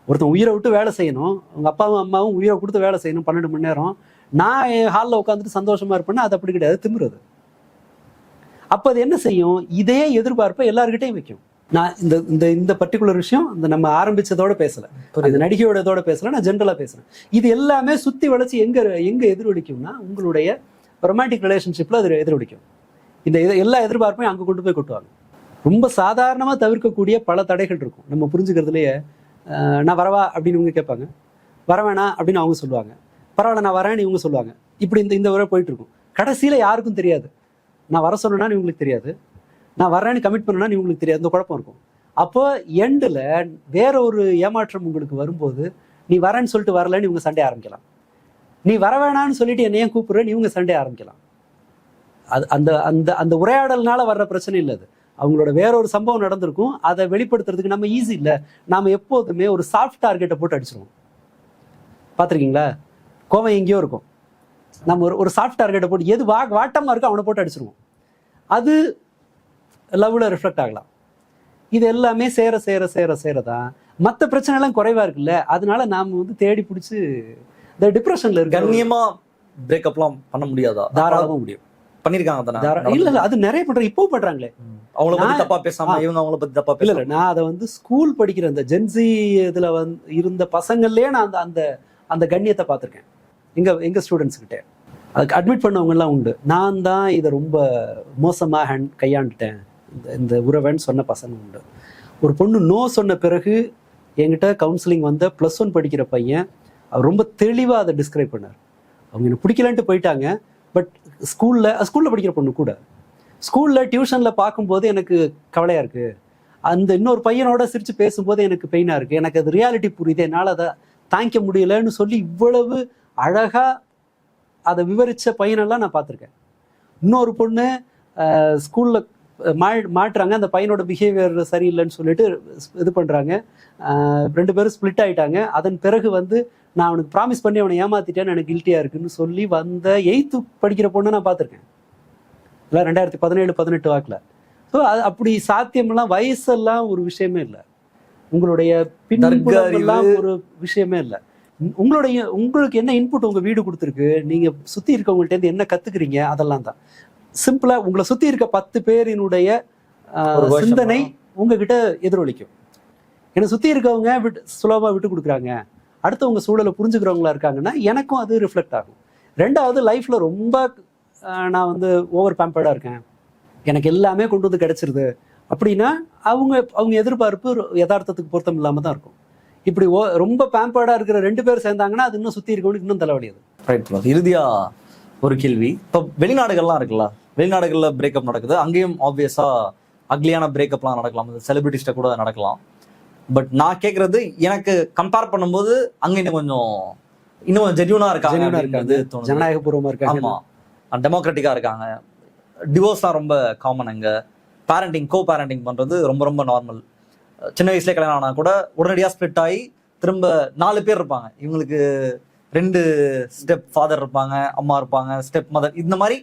ஒருத்தன் உயிரை விட்டு வேலை செய்யணும், உங்க அப்பாவும் அம்மாவும் உயிரை கொடுத்து வேலை செய்யணும் 12 மணி நேரம். நான் என் ஹாலில் உட்காந்துட்டு சந்தோஷமா இருப்பேன்னா அது அப்படி கிடையாது, திமிருது. அப்போ அது என்ன செய்யும், இதே எதிர்பார்ப்பை எல்லாருக்கிட்டையும் வைக்கும். நான் இந்த பர்டிகுலர் விஷயம் இந்த நம்ம ஆரம்பிச்சதோட பேசல, இந்த நடிகையோட இதோட பேசல, நான் ஜென்ரலா பேசுறேன். இது எல்லாமே சுத்தி வளைச்சு எங்க எதிரொலிக்கும்னா உங்களுடைய ரொமான்டிக் ரிலேஷன்ஷிப்ல அது எதிரொலிக்கும். இந்த எல்லா எதிர்பார்ப்பையும் அங்கே கொண்டு போய் கொட்டுவாங்க. ரொம்ப சாதாரணமாக தவிர்க்கக்கூடிய பல தடைகள் இருக்கும். நம்ம புரிஞ்சுக்கிறதுலையே நான் வரவா அப்படின்னு இவங்க கேட்பாங்க, வரவேணா அப்படின்னு அவங்க சொல்லுவாங்க, பரவாயில்ல நான் வரேன்னு இவங்க சொல்லுவாங்க. இப்படி இந்த வரை போயிட்டு இருக்கும். கடைசியில் யாருக்கும் தெரியாது, நான் வர சொல்லணும்னா இவங்களுக்கு தெரியாது, நான் வரேன்னு கமிட் பண்ணணும்னா இவங்களுக்கு தெரியாது. இந்த குழப்பம் இருக்கும். அப்போ எண்டில் வேற ஒரு ஏமாற்றம் உங்களுக்கு வரும்போது நீ வரேன்னு சொல்லிட்டு வரலன்னு இவங்க சண்டை ஆரம்பிக்கலாம். நீ வர வேணான்னு சொல்லிட்டு என்னையும் கூப்பிடுறேன்னு இவங்க சண்டை ஆரம்பிக்கலாம். அது அந்த அந்த அந்த உரையாடல்னால வர்ற பிரச்சனை இல்லை. அது அவங்களோட வேற ஒரு சம்பவம் நடந்திருக்கும், அதை வெளிப்படுத்துறதுக்கு நம்ம ஈஸி இல்லை. நாம எப்போதுமே ஒரு சாஃப்ட் டார்கெட்டை போட்டு அடிச்சிருவோம். பார்த்துருக்கீங்களா? கோவம் எங்கேயோ இருக்கும், நம்ம ஒரு சாஃப்ட் டார்கெட்டை போட்டு எது வாட்டமா இருக்கோ அவனை போட்டு அடிச்சிருவோம். அது லவ்ல ரிஃப்ளெக்ட் ஆகலாம். இது எல்லாமே சேர சேர சேர சேரதான் மற்ற பிரச்சனை எல்லாம் குறைவா இருக்குல்ல. அதனால நாம வந்து தேடி பிடிச்சி இந்த டிப்ரெஷன்ல இருக்கு. கண்ணியமா பிரேக்அப்லாம் பண்ண முடியாதா? தாராளமா முடியும். பண்ணிருக்காங்க. இல்ல அது நிறைய பண்றாங்க, இப்போ பண்றாங்களே. அவங்கள பத்தி தப்பா பேசாம இவங்க அவங்கள பத்தி தப்பா பேசல. இல்ல நான் அதை வந்து ஸ்கூல் படிக்கிற அந்த ஜென்சி இதுல இருந்த பசங்கள்லயே நான் அந்த கண்ணியத்தை பார்த்திருக்கேன். எங்க ஸ்டூடெண்ட்ஸ் கிட்ட அதுக்கு அட்மிட் பண்ணவங்க எல்லாம் உண்டு. நான் தான் இதை ரொம்ப மோசமா கையாண்டுட்டேன் இந்த உறவைன்னு சொன்ன பசங்க உண்டு. ஒரு பொண்ணு நோ சொன்ன பிறகு என்கிட்ட கவுன்சிலிங் வந்த +1 படிக்கிற பையன் அவர் ரொம்ப தெளிவாக அதை டிஸ்கிரைப் பண்ணார். அவங்க எனக்கு பிடிக்கலன்ட்டு போயிட்டாங்க. பட் ஸ்கூலில் படிக்கிற பொண்ணு கூட ஸ்கூலில் டியூஷனில் பார்க்கும்போது எனக்கு கவலையாக இருக்குது, அந்த இன்னொரு பையனோட சிரித்து பேசும்போது எனக்கு பெயினாக இருக்குது, எனக்கு அது ரியாலிட்டி புரியுது, என்னால் அதை தாங்கிக்க முடியலன்னு சொல்லி இவ்வளவு அழகாக அதை விவரித்த பையனெல்லாம் நான் பார்த்துருக்கேன். இன்னொரு பொண்ணு ஸ்கூலில் மாட்டுறாங்க, அந்த பையனோட பிஹேவியர் சரியில்லைன்னு சொல்லிட்டு இது பண்ணுறாங்க, 2 பேரும் ஸ்பிளிட் ஆகிட்டாங்க. அதன் பிறகு வந்து நான் அவனுக்கு ப்ராமிஸ் பண்ணி அவனை ஏமாத்திட்டேன்னு எனக்கு கில்ட்டியாக இருக்குன்னு சொல்லி வந்த 8th படிக்கிற பொண்ணை நான் பார்த்துருக்கேன். இல்லை 2017-18 வாக்கில். ஸோ அது அப்படி சாத்தியமெல்லாம் வயசெல்லாம் ஒரு விஷயமே இல்லை, உங்களுடைய பின்னெல்லாம் ஒரு விஷயமே இல்லை. உங்களுக்கு என்ன இன்புட் உங்கள் வீடு கொடுத்துருக்கு, நீங்கள் சுற்றி இருக்கவங்கள்ட்டேருந்து என்ன கற்றுக்குறீங்க, அதெல்லாம் தான். சிம்பிளாக உங்களை சுற்றி இருக்க 10 பேரினுடைய சிந்தனை உங்ககிட்ட எதிரொலிக்கும். என்னை சுற்றி இருக்கவங்க சுலபமாக விட்டு கொடுக்குறாங்க, அடுத்தவங்க சூழலை புரிஞ்சுக்கிறவங்களா இருக்காங்கன்னா எனக்கும் அது ரிஃப்ளெக்ட் ஆகும். 2வது லைஃப்பில் ரொம்ப நான் வந்து ஓவர் பேம்பர்டாக இருக்கேன், எனக்கு எல்லாமே கொண்டு வந்து கிடைச்சிருது அப்படின்னா அவங்க எதிர்பார்ப்பு யதார்த்தத்துக்கு பொருத்தம் இல்லாமல் தான் இருக்கும். இப்படி ரொம்ப பேம்பர்டாக இருக்கிற 2 பேர் சேர்ந்தாங்கன்னா அது இன்னும் சுற்றி இருக்கவங்களுக்கு இன்னும் தலைவலியாது. ரைட். இறுதியா ஒரு கேள்வி. இப்போ வெளிநாடுகள்லாம் இருக்குல்ல, வெளிநாடுகளில் பிரேக்கப் நடக்குது, அங்கேயும் ஆப்வியஸா அக்லியான பிரேக்கப்லாம் நடக்கலாம், செலிபிரிட்டிஸ்ட கூட நடக்கலாம். பட் நான் கேட்கறது, எனக்கு கம்பேர் பண்ணும்போது அங்க இன்னும் ஜென்யூனா இருக்காங்க, ஜனநாயகபூர்வமா இருக்காங்க, ஆமா டெமோக்ராட்டிக்கா இருக்காங்க, டிவோர்ஸ்லாம் ரொம்ப காமன். அங்க பேரண்டிங் கோ பேரண்டிங் பண்றது ரொம்ப ரொம்ப நார்மல். சின்ன வயசுலேயே கல்யாணம் ஆனால் கூட உடனடியாக ஸ்ப்ளிட் ஆகி திரும்ப 4 பேர் இருப்பாங்க. இவங்களுக்கு 2 ஸ்டெப் ஃபாதர் இருப்பாங்க, அம்மா இருப்பாங்க, ஸ்டெப் மதர், இந்த மாதிரி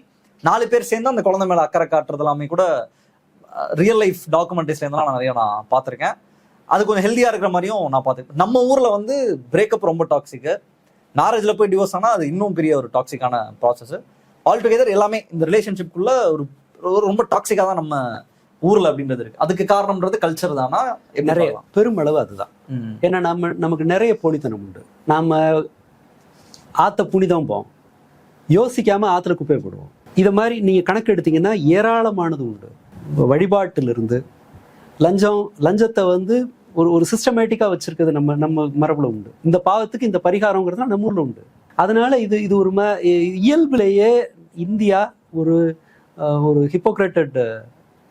4 பேர் சேர்ந்து அந்த குழந்தை மேலே அக்கறை காட்டுறது எல்லாமே கூட ரியல் லைஃப் டாக்குமெண்ட்ரிஸ்லேருந்துலாம் நான் பார்த்துருக்கேன். அது கொஞ்சம் ஹெல்த்தியாக இருக்கிற மாதிரியும் நான் பார்த்துருக்கேன். நம்ம ஊரில் வந்து பிரேக்கப் ரொம்ப டாக்ஸிக்கு, மேரேஜ்ல போய் டிவோர்ஸ் ஆனா அது இன்னும் பெரிய ஒரு டாக்ஸிக்கான ப்ராசஸ். ஆல் டுகெதர் எல்லாமே இந்த ரிலேஷன்ஷிப்குள்ள ஒரு ரொம்ப டாக்ஸிக்கா தான் நம்ம ஊர்ல அப்படின்றது இருக்கு. அதுக்கு காரணம்ன்றது கல்ச்சர் தானா? நிறைய பெருமளவு அதுதான். ஏன்னா நமக்கு நிறைய போலித்தனம் உண்டு. நாம ஆத்த புனிதம் போம், யோசிக்காம ஆத்துல குப்பை போடுவோம். இதை மாதிரி நீங்க கணக்கு எடுத்தீங்கன்னா ஏராளமானது உண்டு. வழிபாட்டிலிருந்து லஞ்சத்தை வந்து ஒரு சிஸ்டமேட்டிக்கா வச்சிருக்கிறது நம்ம மரபுல உண்டு. இந்த பாவத்துக்கு இந்த பரிகாரங்கிறது நம்ம ஊர்ல உண்டு. அதனால இது ஒரு இயல்பிலேயே இந்தியா ஒரு ஹிப்போக்ரேட்டட்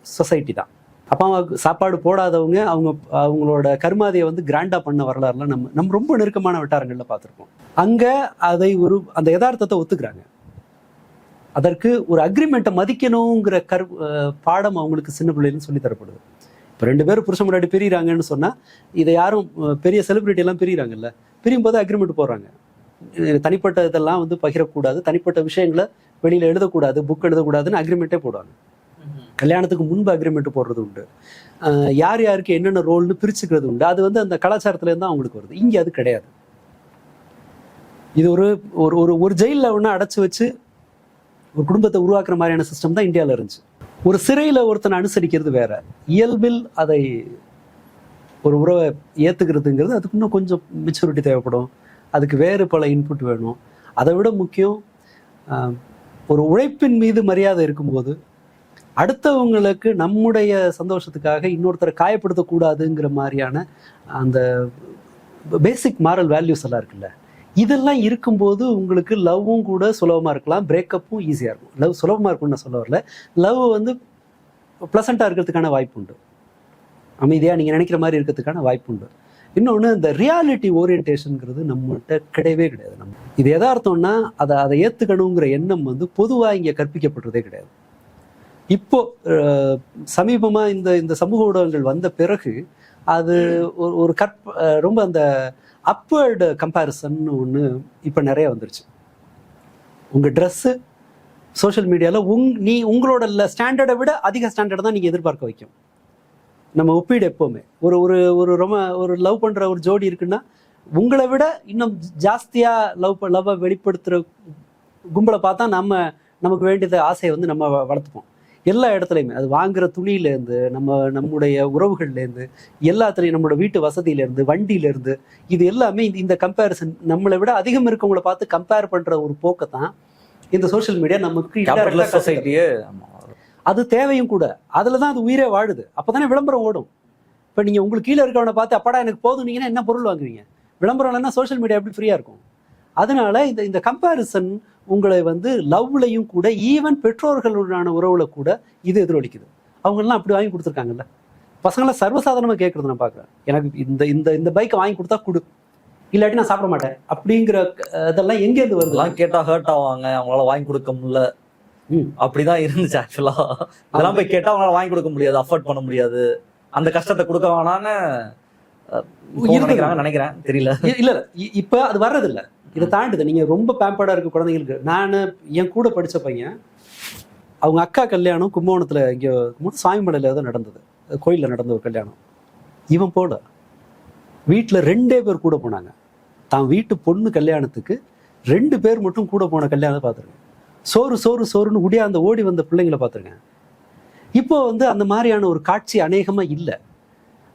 சொசைட்டி தான். அப்பா அம்மாவுக்கு சாப்பாடு போடாதவங்க அவங்களோட கர்மாதியை வந்து கிராண்டா பண்ண வரலாறுலாம் நம்ம ரொம்ப நெருக்கமான வட்டாரங்கள்ல பார்த்துருக்கோம். அங்க அதை அந்த யதார்த்தத்தை ஒத்துக்கிறாங்க. அதற்கு ஒரு அக்ரிமெண்ட்டை மதிக்கணுங்கிற பாடம் அவங்களுக்கு சின்ன பிள்ளைன்னு சொல்லி தரப்படுது. இப்போ 2 பேரும் புருஷன் முன்னாடி பிரிகிறாங்கன்னு சொன்னா இதை யாரும் பெரிய செலிபிரிட்டி எல்லாம் பிரிகிறாங்கல்ல, பிரியும் போது அக்ரிமெண்ட் போடுறாங்க. தனிப்பட்ட இதெல்லாம் வந்து பகிரக்கூடாது, தனிப்பட்ட விஷயங்களை வெளியில எழுதக்கூடாது, புக் எழுதக்கூடாதுன்னு அக்ரிமெண்ட்டே போடுவாங்க. கல்யாணத்துக்கு முன்பு அக்ரிமெண்ட் போடுறது உண்டு. யார் யாருக்கு என்னென்ன ரோல்னு பிரிச்சுக்கிறது உண்டு. அது வந்து அந்த கலாச்சாரத்துல இருந்து அவங்களுக்கு வருது. இங்க அது கிடையாது. இது ஒரு ஜெயிலில் ஒன்று அடைச்சு வச்சு ஒரு குடும்பத்தை உருவாக்குற மாதிரியான சிஸ்டம் தான் இந்தியாவில் இருந்துச்சு. ஒரு சிறையில் ஒருத்தனை அனுசரிக்கிறது வேற, இயல்பில் அதை ஒரு உறவை ஏற்றுக்கிறதுங்கிறது அதுக்கு இன்னும் கொஞ்சம் மெச்சூரிட்டி தேவைப்படும். அதுக்கு வேறு பல இன்புட் வேணும். அதை விட முக்கியம், ஒரு உழைப்பின் மீது மரியாதை இருக்கும்போது அடுத்தவங்களுக்கு நம்முடைய சந்தோஷத்துக்காக இன்னொருத்தரை காயப்படுத்தக்கூடாதுங்கிற மாதிரியான அந்த பேசிக் மாரல் வேல்யூஸ் எல்லாம் இருக்குல்ல, இதெல்லாம் இருக்கும்போது உங்களுக்கு லவ்வும் கூட சுலபமாக இருக்கலாம், பிரேக்கப்பும் ஈஸியாக இருக்கும். லவ் சுலபமாக இருக்கும்னு நான் சொல்ல வரல, லவ் வந்து ப்ளசண்ட்டாக இருக்கிறதுக்கான வாய்ப்பு உண்டு, அமைதியாக நீங்கள் நினைக்கிற மாதிரி இருக்கிறதுக்கான வாய்ப்பு உண்டு. இன்னொன்று, இந்த ரியாலிட்டி ஓரியன்டேஷனுங்கிறது நம்மகிட்ட கிடையவே கிடையாது. இது எதார்த்தம்னா அதை ஏற்றுக்கணுங்கிற எண்ணம் வந்து பொதுவாக இங்கே கற்பிக்கப்படுறதே கிடையாது. இப்போ சமீபமாக இந்த சமூக ஊடகங்கள் வந்த பிறகு அது ஒரு ரொம்ப அந்த அப்வர்டு கம்பேரிசன் ஒன்று இப்போ நிறைய வந்துருச்சு. உங்கள் ட்ரெஸ்ஸு சோஷியல் மீடியாவில் உங்களோட ஸ்டாண்டர்டை விட அதிக ஸ்டாண்டர்டை தான் நீங்கள் எதிர்பார்க்க வைக்கும். நம்ம ஒப்பீடு எப்போவுமே ஒரு லவ் பண்ணுற ஒரு ஜோடி இருக்குன்னா உங்களை விட இன்னும் ஜாஸ்தியாக லவ்வை வெளிப்படுத்துகிற கும்பலை பார்த்தா நமக்கு வேண்டியத ஆசையை வந்து நம்ம வளர்த்துப்போம். எல்லா இடத்துலையுமே, அது வாங்குற துணியிலேருந்து நம்முடைய உறவுகள்லேருந்து எல்லாத்துலேயும், நம்மளோட வீட்டு வசதியிலேருந்து வண்டியிலேருந்து, இது எல்லாமே இந்த கம்பேரிசன் நம்மளை விட அதிகம் இருக்கவங்களை பார்த்து கம்பேர் பண்ணுற ஒரு போக்கை தான் இந்த சோஷியல் மீடியா நமக்கு சொசைட்டியே. அது தேவையும் கூட, அதில் தான் அது உயிரே வாழுது. அப்போ தானே விளம்பரம் ஓடும். இப்போ நீங்கள் உங்களுக்கு கீழே இருக்கவனை பார்த்து அப்பாடா எனக்கு போதுனீங்கன்னா என்ன பொருள் வாங்குவீங்க? விளம்பரம் இல்லைன்னா சோஷியல் மீடியா எப்படி ஃப்ரீயாக இருக்கும்? அதனால இந்த கம்பேரிசன் உங்களை வந்து லவ்லையும் கூட, ஈவன் பெற்றோர்களுடான உறவுல கூட இது எதிரொலிக்குது. அவங்கெல்லாம் அப்படி வாங்கி கொடுத்துருக்காங்கல்ல. பசங்களாம் சர்வசாதாரணமாக கேட்குறது நான் பார்க்குறேன். எனக்கு இந்த பைக்கை வாங்கி கொடுத்தா கொடு, இல்லாட்டி நான் சாப்பிட மாட்டேன் அப்படிங்கிற இதெல்லாம் எங்கேருந்து வருதுலாம் கேட்டால் ஹர்ட் ஆவாங்க, அவங்களால வாங்கி கொடுக்க முடியல. அப்படிதான் இருந்துச்சு ஆக்சுவலா. அதெல்லாம் போய் கேட்டால் அவங்களால வாங்கி கொடுக்க முடியாது, அஃபோர்ட் பண்ண முடியாது, அந்த கஷ்டத்தை கொடுக்க வேணான்னு நினைக்கிறேன். தெரியல, இல்ல இப்ப அது வர்றதில்ல. இதை தாண்டுது. நீங்க ரொம்ப பேம்பர்டா இருக்க குழந்தைங்களுக்கு, நான் என் கூட படிச்ச பையன், அவங்க அக்கா கல்யாணம் கும்பகோணத்துல இங்கே சாமிமலையில தான் நடந்தது, கோயிலில் நடந்த ஒரு கல்யாணம். இவன் போல வீட்டில் 2 பேர் கூட போனாங்க. தான் வீட்டு பொண்ணு கல்யாணத்துக்கு 2 பேர் மட்டும் கூட போன கல்யாணத்தை பார்த்துருக்கேன். சோறுன்னு உடையாந்த ஓடி வந்த பிள்ளைங்களை பார்த்துருக்கேன். இப்போ வந்து அந்த மாதிரியான ஒரு காட்சி அநேகமா இல்லை.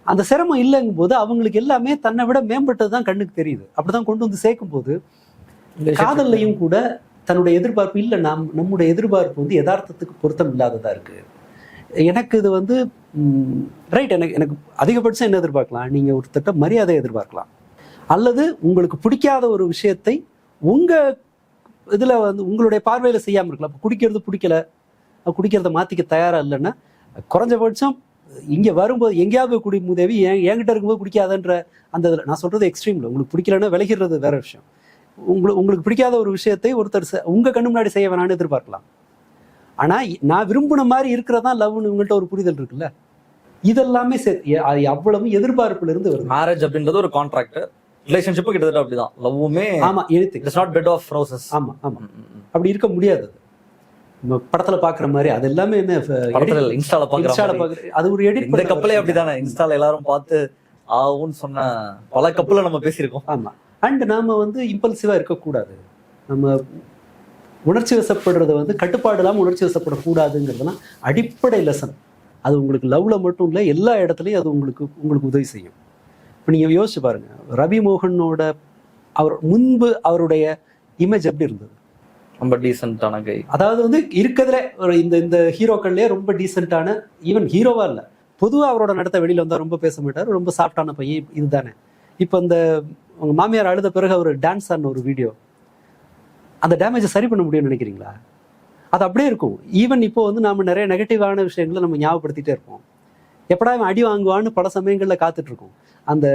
அந்த சிரமம் இல்லைங்கும் போது அவங்களுக்கு எல்லாமே தன்னை விட மேம்பட்டது தான் கண்ணுக்கு தெரியுது. அப்படிதான் கொண்டு வந்து சேர்க்கும் போது காதல்லையும் கூட தன்னுடைய எதிர்பார்ப்பு இல்லை, நம்முடைய எதிர்பார்ப்பு வந்து யதார்த்தத்துக்கு பொருத்தம் இல்லாததா இருக்கு. எனக்கு இது வந்து ரைட், எனக்கு அதிகபட்சம் என்ன எதிர்பார்க்கலாம், நீங்க ஒருத்தட்ட மரியாதை எதிர்பார்க்கலாம், அல்லது உங்களுக்கு பிடிக்காத ஒரு விஷயத்தை உங்க இதுல வந்து உங்களுடைய பார்வையில செய்யாம இருக்கலாம். இப்போ குடிக்கிறத மாத்திக்க தயாரா இல்லைன்னா குறைஞ்சபட்சம் இங்க வரும்போது எங்கேயாவது குடி முதவி என்கிட்ட இருக்கும்போது குடிக்காதன்ற அந்த இதில் நான் சொல்றது எக்ஸ்ட்ரீம்ல. உங்களுக்கு பிடிக்கலன்னா விலகிறது வேற விஷயம். உங்களுக்கு பிடிக்காத ஒரு விஷயத்தை ஒருத்தர் உங்க கண்ணு முன்னாடி செய்ய வேணான்னு எதிர்பார்க்கலாம். ஆனா நான் விரும்பின மாதிரி இருக்கிறதா லவ்னு உங்கள்கிட்ட ஒரு புரிதல் இருக்குல்ல, இதெல்லாமே அவ்வளவு எதிர்பார்ப்புல இருந்து வருது. மேரேஜ் அப்படின்றது ஒரு கான்ட்ராக்ட், ரிலேஷன்ஷிப் கிட்டத்தட்ட அப்படிதான். லவ்வுமே ஆமா, it's not bed of roses. ஆமா, அப்படி இருக்க முடியாது. படத்துல பாக்குற மாதிரி அது எல்லாமே என்ன, இன்ஸ்டால பாக்குற அது ஒரு எடிட். இந்த கப்பலே அப்படிதானே, இன்ஸ்டால எல்லாரும் பார்த்து ஆகும்னு சொன்ன பல கப்பல நம்ம பேசியிருக்கோம். ஆமா, அண்ட் நாம வந்து இம்பல்சிவாக இருக்கக்கூடாது. நம்ம உணர்ச்சி வசப்படுறத வந்து கட்டுப்பாடு இல்லாமல் உணர்ச்சி வசப்படக்கூடாதுங்கிறதுலாம் அடிப்படை லெசன். அது உங்களுக்கு லவ்ல மட்டும் இல்லை, எல்லா இடத்துலையும் அது உங்களுக்கு உதவி செய்யும். இப்போ நீங்கள் யோசிச்சு பாருங்க, ரவி மோகனோட அவர் முன்பு அவருடைய இமேஜ் எப்படி இருந்தது? ரொம்ப டீசென்டான கை. அதாவது வந்து இருக்கிறதுல ஒரு இந்த ஹீரோக்கள்லேயே ரொம்ப டீசென்டான, ஈவன் ஹீரோவா இல்லை, பொதுவாக அவரோட நடத்த வெளியில் வந்தால் ரொம்ப பேச மாட்டார், ரொம்ப சாஃப்டான பையன் இதுதானே. இப்போ இந்த உங்க மாமியார் அழுத பிறகு அவர் டான்ஸ் ஆன ஒரு வீடியோ, அந்த டேமேஜை சரி பண்ண முடியும்னு நினைக்கிறீங்களா? அது அப்படியே இருக்கும். ஈவன் இப்போ வந்து நாம நிறைய நெகட்டிவான விஷயங்களை நம்ம ஞாபகப்படுத்திட்டே இருப்போம். எப்படா இவன் அடி வாங்குவான்னு பல சமயங்களில் காத்துட்டு இருக்கோம். அந்த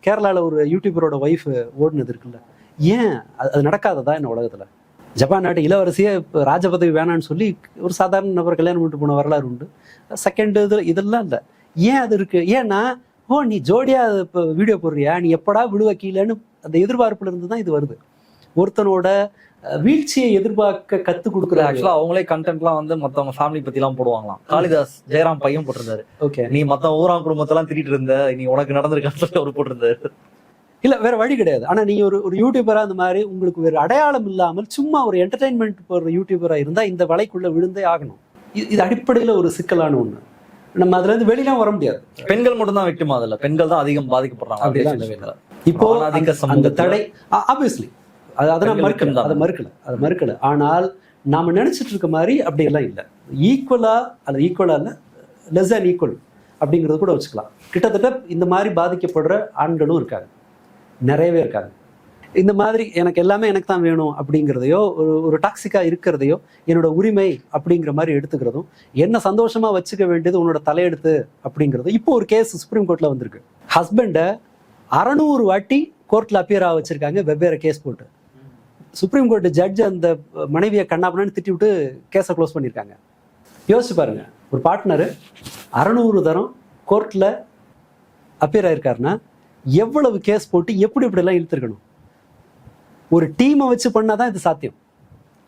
கேரளாவில் ஒரு யூடியூபரோட ஒய்ஃப் ஓடுனது இருக்குல்ல, ஏன் அது நடக்காததா என்ன உலகத்தில்? ஜப்பான் நாட்டு இளவரசியை ராஜபதவி வேணான்னு சொல்லி ஒரு சாதாரண நபர் கல்யாணம் பண்ணிட்டு போன வரலாறு உண்டு. செகண்ட் இதெல்லாம் இல்லை. ஏன் அது இருக்கு? ஏன்னா நீ ஜோடியா இப்போ வீடியோ போடுறியா, நீ எப்படா விழுவ கீழேன்னு அந்த எதிர்பார்ப்புல இருந்து தான் இது வருது. ஒருத்தனோட வீழ்ச்சியை எதிர்பார்க்க கற்றுக் கொடுக்குறாங்க. ஆக்சுவலா அவங்களே கண்டென்ட்லாம் வந்து மத்தவங்க ஃபேமிலி பத்தி எல்லாம் போடுவாங்களாம். காளிதாஸ் ஜெயராம் பையன் போட்டிருந்தாரு, ஓகே நீ மத்த ஊராம் குடும்பத்தெல்லாம் திட்டிட்டு இருந்த, நீ உனக்கு நடந்திருக்கான்னு சொல்லி அவர் போட்டிருந்தாரு. இல்ல வேற வழி கிடையாது. ஆனா நீங்க ஒரு யூடியூபரா அந்த மாதிரி உங்களுக்கு வேற அடையாளம் இல்லாமல் சும்மா ஒரு என்டர்டைன்மெண்ட் போடுற யூடியூபரா இருந்தா இந்த வலைக்குள்ள விழுந்தே ஆகணும். இது அடிப்படையில ஒரு சிக்கலான ஒண்ணு. நம்ம அதுல இருந்து வெளியெல்லாம் வர முடியாது. பெண்கள் மட்டும் தான் விக்டிம், அதுல பெண்கள் தான் அதிகம் பாதிக்கப்படுறாங்க. இப்போ அந்த தடை ஆப்வியஸ்லி அதை மறுக்கல. ஆனால் நாம நினைச்சிட்டு இருக்க மாதிரி அப்படி எல்லாம் இல்லை. ஈக்குவலா இல்ல, லெஸ் தேன் ஈக்குவல் அப்படிங்கிறது கூட வச்சுக்கலாம். கிட்டத்தட்ட இந்த மாதிரி பாதிக்கப்படுற ஆண்களும் இருக்காங்க, நிறையவே இருக்காங்க. இந்த மாதிரி எனக்கு எல்லாமே எனக்கு தான் வேணும் அப்படிங்கிறதையோ, ஒரு டாக்ஸிக்கா இருக்கிறதையோ என்னோட உரிமை அப்படிங்கிற மாதிரி எடுத்துக்கிறதும், என்ன சந்தோஷமா வச்சுக்க வேண்டியது உன்னோட தலையெடுத்து அப்படிங்கிறதும். இப்போ ஒரு கேஸ் சுப்ரீம் கோர்ட்ல வந்திருக்கு. ஹஸ்பண்டை 600 வாட்டி கோர்ட்ல அப்பியர் ஆக வச்சிருக்காங்க, வெவ்வேறு கேஸ் போட்டு. சுப்ரீம் கோர்ட் ஜட்ஜ் அந்த மனைவியை கண்ணாப்பண்ணு திட்டி விட்டு கேஸை க்ளோஸ் பண்ணியிருக்காங்க. யோசிச்சு பாருங்க, ஒரு பார்ட்னர் 600 தரம் கோர்ட்ல அப்பியர் ஆயிருக்காருன்னா எவ்வளவு கேஸ் போட்டு எப்படிலாம் இழுத்துருக்கணும். ஒரு டீமை வச்சு பண்ணாதான் இது சாத்தியம்.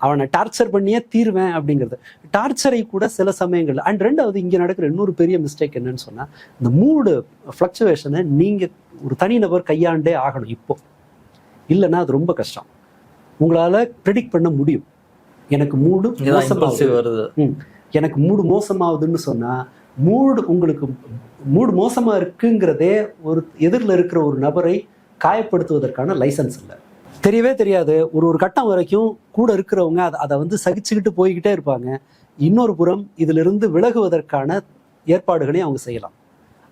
அவனை டார்ச்சர் பண்ணியே தீர்வேன் அப்படிங்கிறது. டார்ச்சரை கூட சில சமயங்கள். அண்ட் ரெண்டாவது இங்கே நடக்கிற இன்னொரு பெரிய மிஸ்டேக் என்னன்னு சொன்னா, இந்த மூடு ஃப்ளக்சுவேஷனை நீங்க ஒரு தனிநபர் கையாண்டே ஆகணும். இப்போ இல்லைன்னா அது ரொம்ப கஷ்டம். உங்களால ப்ரெடிக்ட் பண்ண முடியும். எனக்கு மூடு மோசமாகுதுன்னு சொன்னா, உங்களுக்கு மூடு மோசமா இருக்குங்கிறதே ஒரு எதிரில் இருக்கிற ஒரு நபரை காயப்படுத்துவதற்கான லைசன்ஸ் இல்லை. தெரியவே தெரியாது. ஒரு கட்டம் வரைக்கும் கூட இருக்கிறவங்க அதை வந்து சகிச்சுக்கிட்டு போய்கிட்டே இருப்பாங்க. இன்னொரு புறம் இதிலிருந்து விலகுவதற்கான ஏற்பாடுகளையும் அவங்க செய்யலாம்.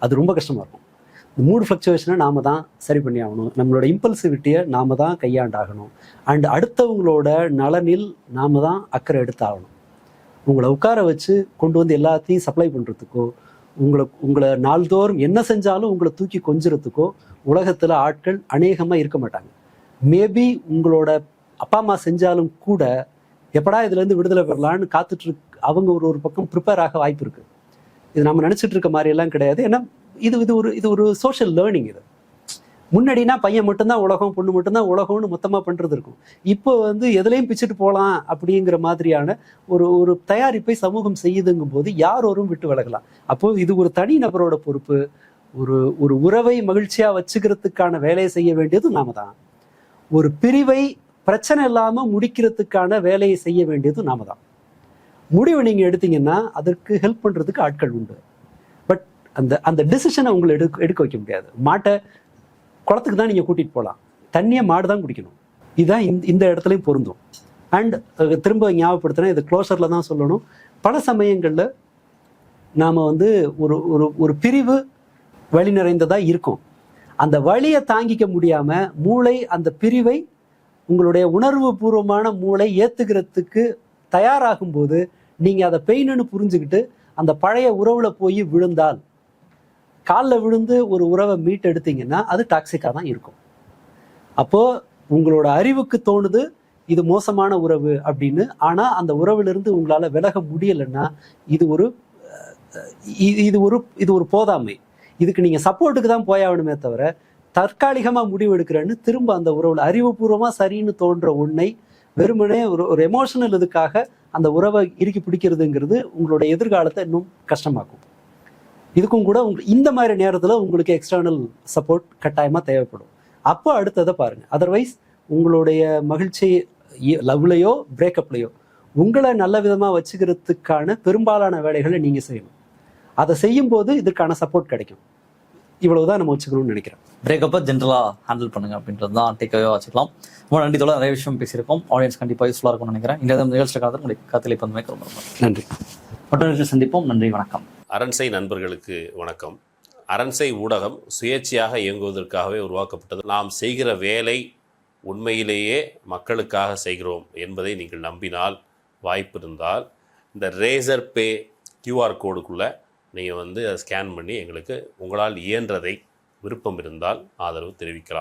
அது ரொம்ப கஷ்டமா இருக்கும். இந்த மூடு ஃப்ளக்சுவேஷனை நாம தான் சரி பண்ணி ஆகணும். நம்மளோட இம்பல்சிவிட்டியை நாம தான் கையாண்டாகணும். அண்ட் அடுத்தவங்களோட நலனில் நாம தான் அக்கறை எடுத்தாகணும். உங்களை உட்கார வச்சு கொண்டு வந்து எல்லாத்தையும் சப்ளை பண்ணுறதுக்கோ, உங்களை நாள்தோறும் என்ன செஞ்சாலும் உங்களை தூக்கி கொஞ்சறதுக்கோ உலகத்தில் ஆட்கள் அநேகமாக இருக்க மாட்டாங்க. மேபி உங்களோட அப்பா அம்மா செஞ்சாலும் கூட எப்படா இதுலேருந்து விடுதலை பெறலான்னு காத்துட்டு அவங்க ஒரு பக்கம் ப்ரிப்பேர் ஆக வாய்ப்பு இருக்குது. இது நம்ம நினச்சிட்டு இருக்க மாதிரி எல்லாம் கிடையாது. ஏன்னா இது ஒரு சோஷியல் லேர்னிங். இது முன்னாடினா பையன் மட்டும்தான் உலகம், பொண்ணு மட்டும்தான் உலகம்னு மொத்தமாக பண்ணுறது இருக்கும். இப்போ வந்து எதுலையும் பிச்சுட்டு போகலாம் அப்படிங்கிற மாதிரியான ஒரு தயாரிப்பை சமூகம் செய்யுதுங்கும் போது யாரோரும் விட்டு விலகலாம். அப்போது இது ஒரு தனி நபரோட பொறுப்பு. ஒரு உறவை மகிழ்ச்சியாக வச்சுக்கிறதுக்கான வேலையை செய்ய வேண்டியது நாம தான். ஒரு பிரிவை பிரச்சனை இல்லாமல் முடிக்கிறதுக்கான வேலையை செய்ய வேண்டியது நாம தான். முடிவை நீங்கள் எடுத்தீங்கன்னா அதற்கு ஹெல்ப் பண்ணுறதுக்கு ஆட்கள் உண்டு. பட் அந்த டிசிஷனை உங்களை எடுக்க வைக்க முடியாது. மாட்டை குளத்துக்கு தான் நீங்கள் கூட்டிகிட்டு போகலாம், தண்ணியை மாடு தான் குடிக்கணும். இதுதான் இந்த இடத்துலையும் பொருந்தும். அண்ட் திரும்ப ஞாபகப்படுத்தினா இது க்ளோசரில் தான் சொல்லணும். பல சமயங்களில் நாம் வந்து ஒரு பிரிவு வழி நிறைந்ததாக இருக்கும். அந்த வழியை தாங்கிக்க முடியாமல் மூளை அந்த பிரிவை, உங்களுடைய உணர்வு பூர்வமான மூளை ஏற்றுக்கிறதுக்கு தயாராகும் போது நீங்கள் அதை பெயின்னு புரிஞ்சுக்கிட்டு அந்த பழைய உறவுல போய் விழுந்தால், காலில் விழுந்து ஒரு உறவை மீட்டெடுத்தீங்கன்னா அது டாக்ஸிக்காக தான் இருக்கும். அப்போது உங்களோட அறிவுக்கு தோணுது இது மோசமான உறவு அப்படின்னு. ஆனால் அந்த உறவிலிருந்து உங்களால் விலக முடியலைன்னா இது ஒரு போதாமை. இதுக்கு நீங்கள் சப்போர்ட்டுக்கு தான் போயாகணுமே தவிர தற்காலிகமாக முடிவு எடுக்கிறேன்னு திரும்ப அந்த உறவில் அறிவுபூர்வமாக சரின்னு தோன்ற ஒன்றை வெறுமனே ஒரு எமோஷனல் இதுக்காக அந்த உறவை இறுக்கி பிடிக்கிறதுங்கிறது உங்களோட எதிர்காலத்தை இன்னும் கஷ்டமாக்கும். இதுக்கும் கூட இந்த மாதிரி நேரத்தில் உங்களுக்கு எக்ஸ்டர்னல் சப்போர்ட் கட்டாயமாக தேவைப்படும். அப்போ அடுத்ததை பாருங்க. அதர்வைஸ் உங்களுடைய மகிழ்ச்சி லவ்லையோ பிரேக்கப்லையோ உங்களை நல்ல விதமாக வச்சுக்கிறதுக்கான பெரும்பாலான வேலைகளை நீங்கள் செய்யணும். அதை செய்யும்போது இதுக்கான சப்போர்ட் கிடைக்கும். இவ்வளவுதான் நம்ம வச்சுக்கணும்னு நினைக்கிறேன். பிரேக்கப்பை ஜென்ரலாக ஹேண்டில் பண்ணுங்க அப்படின்றது தான் டேக்அவேவாக வச்சுக்கலாம். ரொம்ப நன்றி தோழர், நிறைய விஷயம் பேசியிருக்கோம். ஆடியன்ஸ் கண்டிப்பாக யூஸ்ஃபுல்லாக இருக்கும்னு நினைக்கிறேன். இந்த நிகழ்ச்சியில் காலத்தில் உங்களுக்கு கருத்தில் பந்துமே ரொம்ப நன்றி. மற்றொரு சந்திப்போம். நன்றி, வணக்கம். அரண்சை நண்பர்களுக்கு வணக்கம். அரண்சை ஊடகம் சுயேட்சையாக இயங்குவதற்காகவே உருவாக்கப்பட்டது. நாம் செய்கிற வேலை உண்மையிலேயே மக்களுக்காக செய்கிறோம் என்பதை நீங்கள் நம்பினால், வாய்ப்பு இருந்தால் இந்த ரேசர் பே QR கோடுக்குள்ளே நீங்கள் அதை ஸ்கேன் பண்ணி எங்களுக்கு உங்களால் இயன்றதை விருப்பம் இருந்தால் ஆதரவு தெரிவிக்கலாம்.